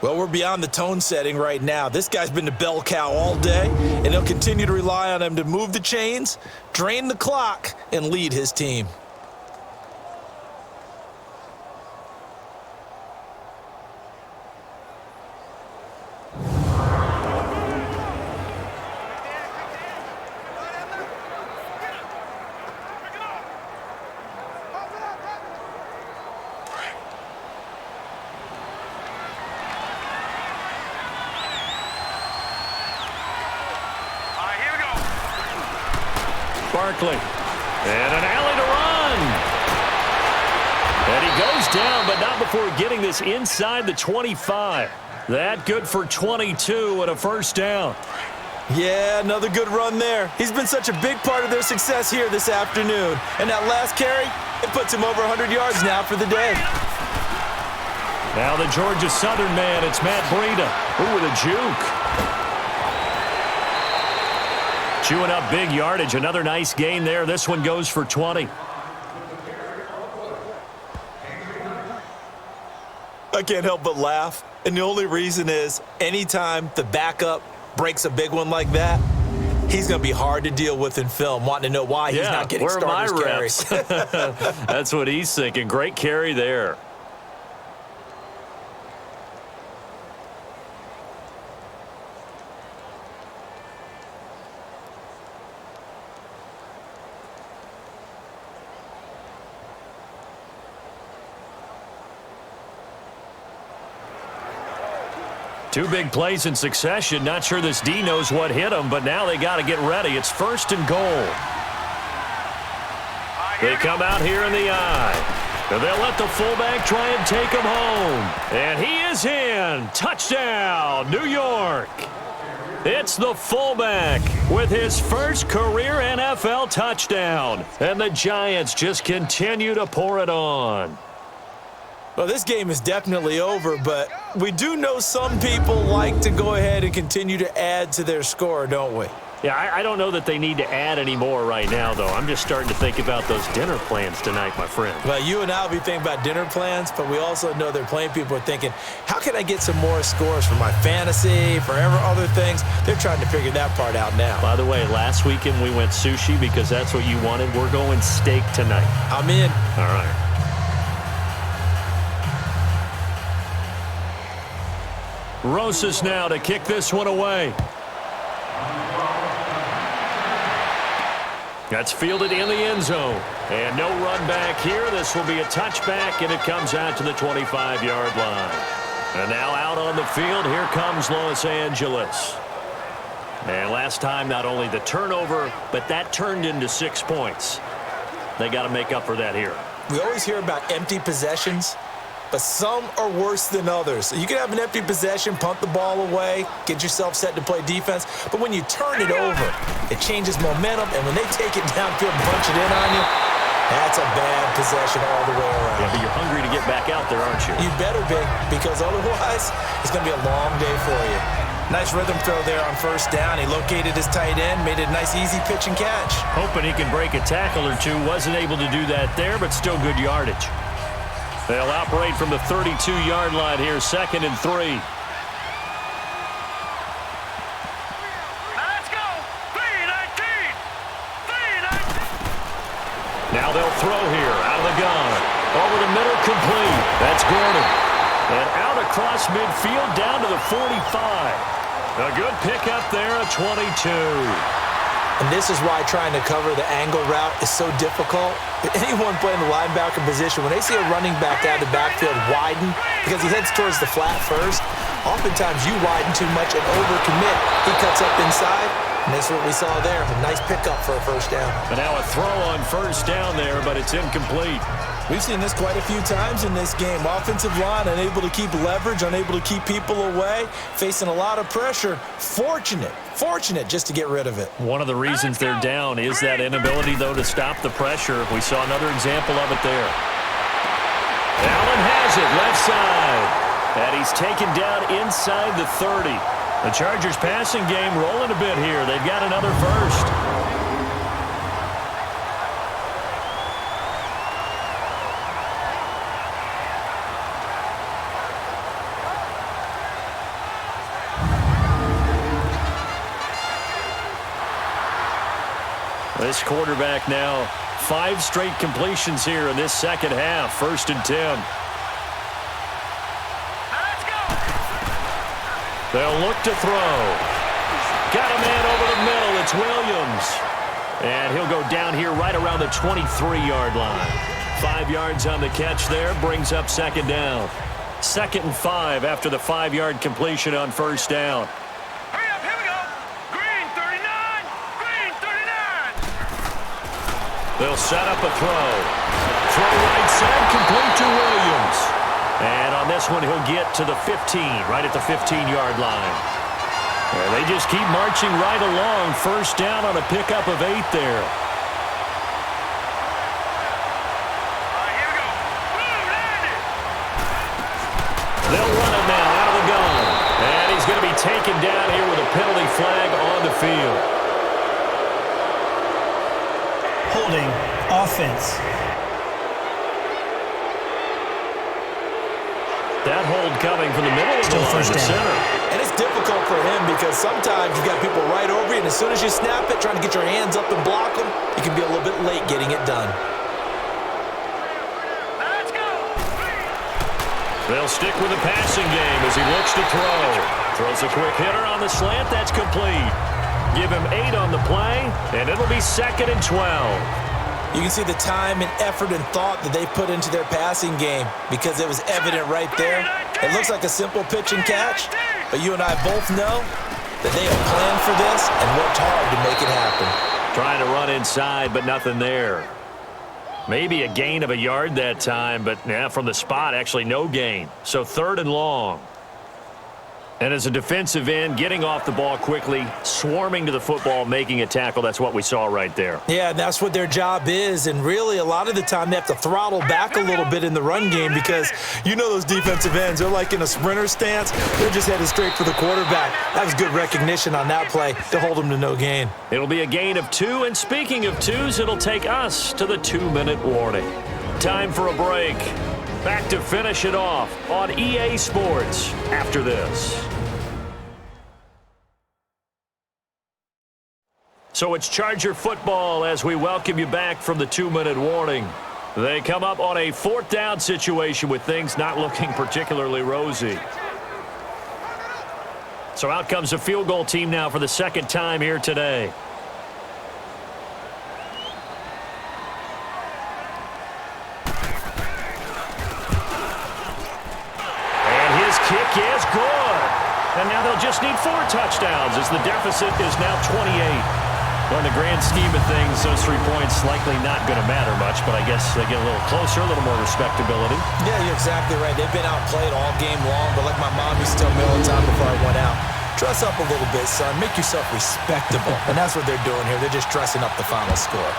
Well, we're beyond the tone setting right now. This guy's been the bell cow all day, and he'll continue to rely on him to move the chains, drain the clock, and lead his team. Barkley. And an alley to run. And he goes down, but not before getting this inside the 25. That good for 22 and a first down. Yeah, another good run there. He's been such a big part of their success here this afternoon. And that last carry, it puts him over 100 yards now for the day. Now the Georgia Southern man, it's Matt Breida. Ooh, with a juke. Chewing up big yardage. Another nice gain there. This one goes for 20. I can't help but laugh. And the only reason is anytime the backup breaks a big one like that, he's going to be hard to deal with in film, wanting to know why he's not getting starters carries. That's what he's thinking. Great carry there. Two big plays in succession. Not sure this D knows what hit him, but now they got to get ready. It's 1st and goal. They come out here in the eye. And they'll let the fullback try and take him home. And he is in. Touchdown, New York. It's the fullback with his first career NFL touchdown. And the Giants just continue to pour it on. Well, this game is definitely over, but we do know some people like to go ahead and continue to add to their score, don't we? Yeah, I don't know that they need to add any more right now, though. I'm just starting to think about those dinner plans tonight, my friend. Well, you and I will be thinking about dinner plans, but we also know they're playing people are thinking, how can I get some more scores for my fantasy, for other things? They're trying to figure that part out now. By the way, last weekend we went sushi because that's what you wanted. We're going steak tonight. I'm in. All right. Rosas now to kick this one away. That's fielded in the end zone. And no run back here. This will be a touchback, and it comes out to the 25-yard line. And now out on the field, here comes Los Angeles. And last time, not only the turnover, but that turned into 6 points. They got to make up for that here. We always hear about empty possessions, but some are worse than others. You can have an empty possession, punt the ball away, get yourself set to play defense, but when you turn it over, it changes momentum, and when they take it downfield and punch it in on you, that's a bad possession all the way around. Yeah, but you're hungry to get back out there, aren't you? You better be, because otherwise, it's going to be a long day for you. Nice rhythm throw there on first down. He located his tight end, made it a nice, easy pitch and catch. Hoping he can break a tackle or two. Wasn't able to do that there, but still good yardage. They'll operate from the 32-yard line here, 2nd and 3. Let's go. 3:19. 3:19. Now they'll throw here out of the gun. Over the middle, complete. That's Gordon. And out across midfield, down to the 45. A good pickup there, a 22. And this is why trying to cover the angle route is so difficult. Anyone playing the linebacker position, when they see a running back out of the backfield widen, because he heads towards the flat first, oftentimes you widen too much and overcommit. He cuts up inside, and that's what we saw there. A nice pickup for a first down. And now a throw on first down there, but it's incomplete. We've seen this quite a few times in this game. Offensive line unable to keep leverage, unable to keep people away, facing a lot of pressure. Fortunate just to get rid of it. One of the reasons they're down is that inability, though, to stop the pressure. We saw another example of it there. Allen has it, left side. And he's taken down inside the 30. The Chargers passing game rolling a bit here. They've got another first. This quarterback now, 5 straight completions here in this second half. 1st and 10. Let's go. They'll look to throw. Got a man over the middle. It's Williams. And he'll go down here right around the 23-yard line. 5 yards on the catch there. Brings up 2nd down. 2nd and 5 after the 5-yard completion on first down. Hurry up, here we go. Green 39. Green 39. They'll set up a throw. Throw right side, complete to Williams. And on this one, he'll get to the 15, right at the 15-yard line. And they just keep marching right along. First down on a pickup of 8 there. Here we go. Boom, landed. They'll run it now out of the gun. And he's going to be taken down here with a penalty flag on the field. Holding offense. That hold coming from the middle of the line to center. And it's difficult for him because sometimes you've got people right over you, and as soon as you snap it, trying to get your hands up and block them, you can be a little bit late getting it done. Let's go. They'll stick with the passing game as he looks to throw. Throws a quick hitter on the slant. That's complete. Give him 8 on the play, and it'll be 2nd and 12. You can see the time and effort and thought that they put into their passing game because it was evident right there. It looks like a simple pitch and catch, but you and I both know that they have planned for this and worked hard to make it happen. Trying to run inside, but nothing there. Maybe a gain of a yard that time, but yeah, from the spot, actually no gain. So 3rd and long. And as a defensive end, getting off the ball quickly, swarming to the football, making a tackle, that's what we saw right there. Yeah, that's what their job is, and really a lot of the time they have to throttle back a little bit in the run game because you know those defensive ends, they're like in a sprinter stance. They're just headed straight for the quarterback. That was good recognition on that play to hold them to no gain. It'll be a gain of 2, and speaking of 2s, it'll take us to the 2-minute warning. Time for a break. Back to finish it off on EA Sports after this. So it's Charger football as we welcome you back from the 2-minute warning. They come up on a 4th down situation with things not looking particularly rosy. So out comes the field goal team now for the 2nd time here today. And his kick is good. And now they'll just need 4 touchdowns as the deficit is now 28. Well, in the grand scheme of things, those 3 points likely not going to matter much, but I guess they get a little closer, a little more respectability. Yeah, you're exactly right. They've been outplayed all game long, but like my mom used to tell me all the time before I went out, dress up a little bit, son. Make yourself respectable. And that's what they're doing here. They're just dressing up the final score.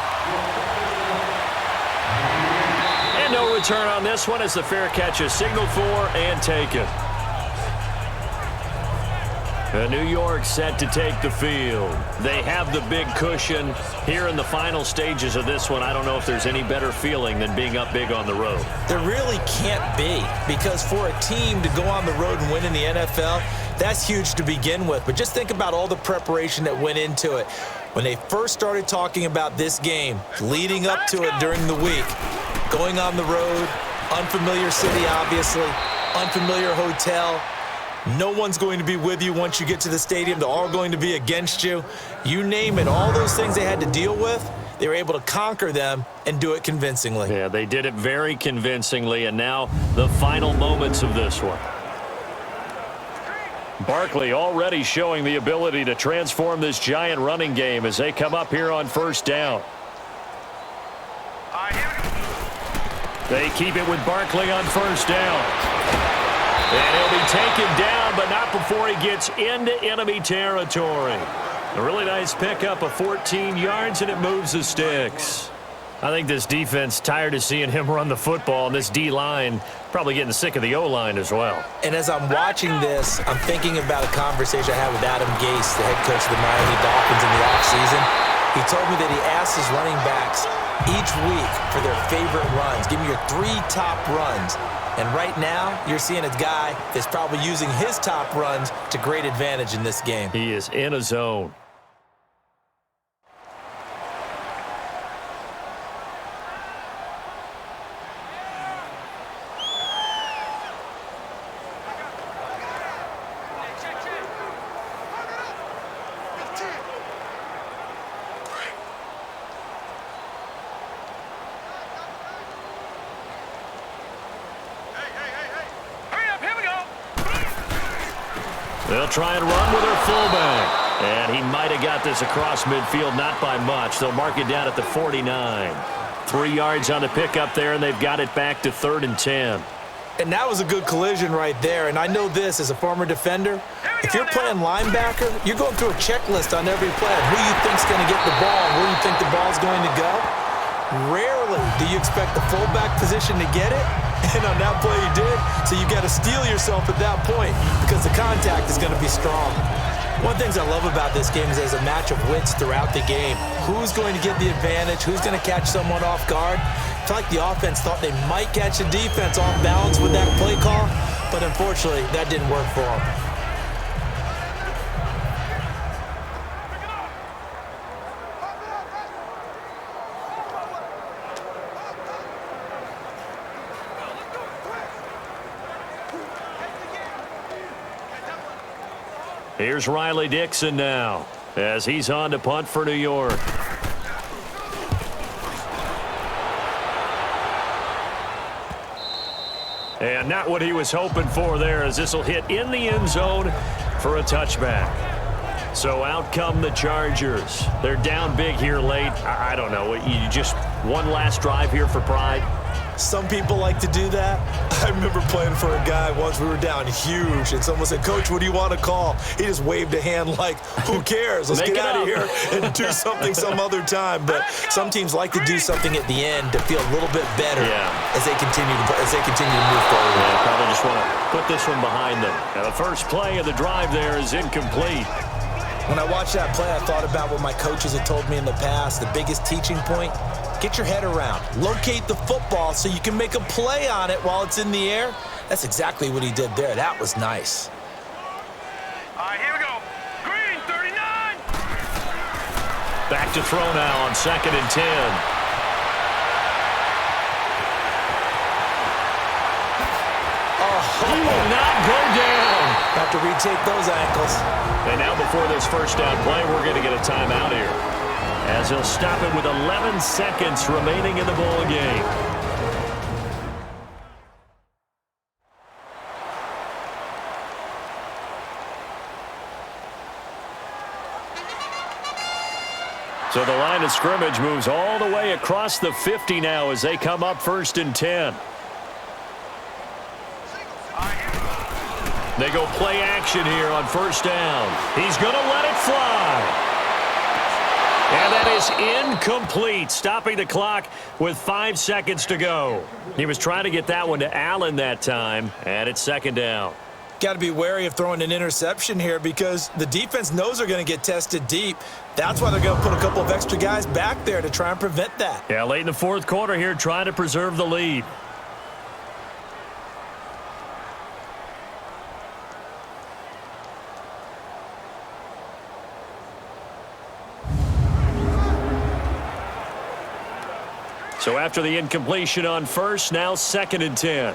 And no return on this one as the fair catch is signaled for and taken. New York set to take the field. They have the big cushion here in the final stages of this one. I don't know if there's any better feeling than being up big on the road. There really can't be, because for a team to go on the road and win in the NFL, that's huge to begin with. But just think about all the preparation that went into it. When they first started talking about this game, leading up to it during the week, going on the road, unfamiliar city, obviously, unfamiliar hotel, no one's going to be with you once you get to the stadium. They're all going to be against you. You name it, all those things they had to deal with, they were able to conquer them and do it convincingly. Yeah, they did it very convincingly, and now the final moments of this one. Barkley already showing the ability to transform this giant running game as they come up here on 1st down. They keep it with Barkley on 1st down. And he'll be taken down, but not before he gets into enemy territory. A really nice pickup of 14 yards, and it moves the sticks. I think this defense tired of seeing him run the football, and this D-line probably getting sick of the O-line as well. And as I'm watching this, I'm thinking about a conversation I had with Adam Gase, the head coach of the Miami Dolphins in the offseason. He told me that he asked his running backs each week for their favorite runs. Give me your 3 top runs. And right now, you're seeing a guy that's probably using his top runs to great advantage in this game. He is in a zone. They'll try and run with their fullback. And he might have got this across midfield, not by much. They'll mark it down at the 49. 3 yards on the pickup there, and they've got it back to 3rd and 10. And that was a good collision right there. And I know this as a former defender. If you're playing linebacker, you're going through a checklist on every play of who you think's going to get the ball and where you think the ball's going to go. Rarely do you expect the fullback position to get it. And on that play he did. So you got to steel yourself at that point because the contact is going to be strong. One of the things I love about this game is there's a match of wits throughout the game. Who's going to get the advantage? Who's going to catch someone off guard? I feel like the offense thought they might catch the defense off balance with that play call, but unfortunately, that didn't work for them. Here's Riley Dixon now as he's on to punt for New York. And not what he was hoping for there, as this will hit in the end zone for a touchback. So out come the Chargers. They're down big here late. I don't know. You just one last drive here for pride? Some people like to do that. I remember playing for a guy once. We were down huge, and someone said, "Coach, what do you want to call?" He just waved a hand like, "Who cares? Let's get out of here and do something some other time." But some teams like to do something at the end to feel a little bit better as they continue to move forward. Yeah, probably just want to put this one behind them. And the first play of the drive there is incomplete. When I watched that play, I thought about what my coaches had told me in the past. The biggest teaching point: get your head around. Locate the football so you can make a play on it while it's in the air. That's exactly what he did there. That was nice. All right, here we go. Green, 39. Back to throw now on 2nd and 10. He will not go down. Have to retake those ankles. And now before this first down play, we're going to get a timeout here, as he'll stop it with 11 seconds remaining in the ball game. So the line of scrimmage moves all the way across the 50 now as they come up 1st and 10. They go play action here on 1st down. He's going to let it fly. And that is incomplete, stopping the clock with 5 seconds to go. He was trying to get that one to Allen that time, and it's 2nd down. Got to be wary of throwing an interception here because the defense knows they're going to get tested deep. That's why they're going to put a couple of extra guys back there to try and prevent that. Yeah, late in the 4th quarter here, trying to preserve the lead. So after the incompletion on 1st, now 2nd and 10.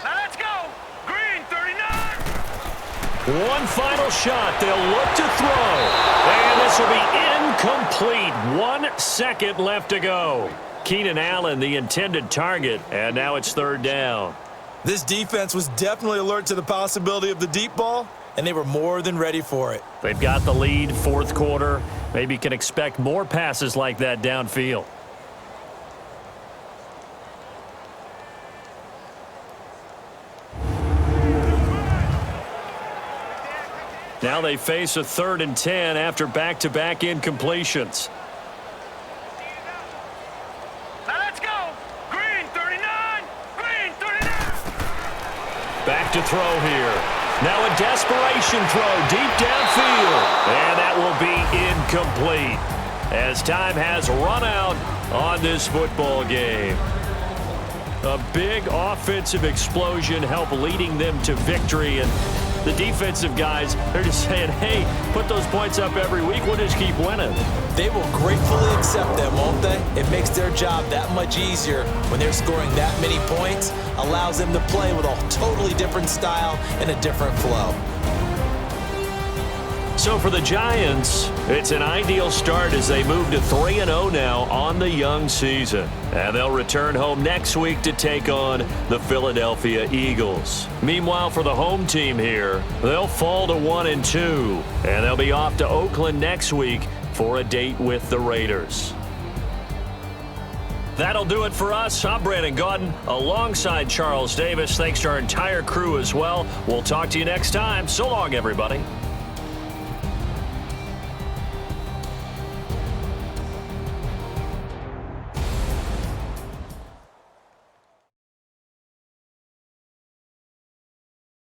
Now let's go. Green, 39. One final shot. They'll look to throw. And this will be incomplete. 1 second left to go. Keenan Allen, the intended target, and now it's 3rd down. This defense was definitely alert to the possibility of the deep ball, and they were more than ready for it. They've got the lead, 4th quarter. Maybe can expect more passes like that downfield. Now they face a 3rd and 10 after back-to-back incompletions. Now let's go. Green, 39. Green, 39. Back to throw here. Now a desperation throw deep downfield. And that will be incomplete as time has run out on this football game. A big offensive explosion helped leading them to victory. And the defensive guys, they're just saying, hey, put those points up every week. We'll just keep winning. They will gratefully accept them, won't they? It makes their job that much easier when they're scoring that many points. Allows them to play with a totally different style and a different flow. So for the Giants, it's an ideal start as they move to 3-0 now on the young season. And they'll return home next week to take on the Philadelphia Eagles. Meanwhile, for the home team here, they'll fall to 1-2. And they'll be off to Oakland next week for a date with the Raiders. That'll do it for us. I'm Brandon Gaudin alongside Charles Davis. Thanks to our entire crew as well. We'll talk to you next time. So long, everybody.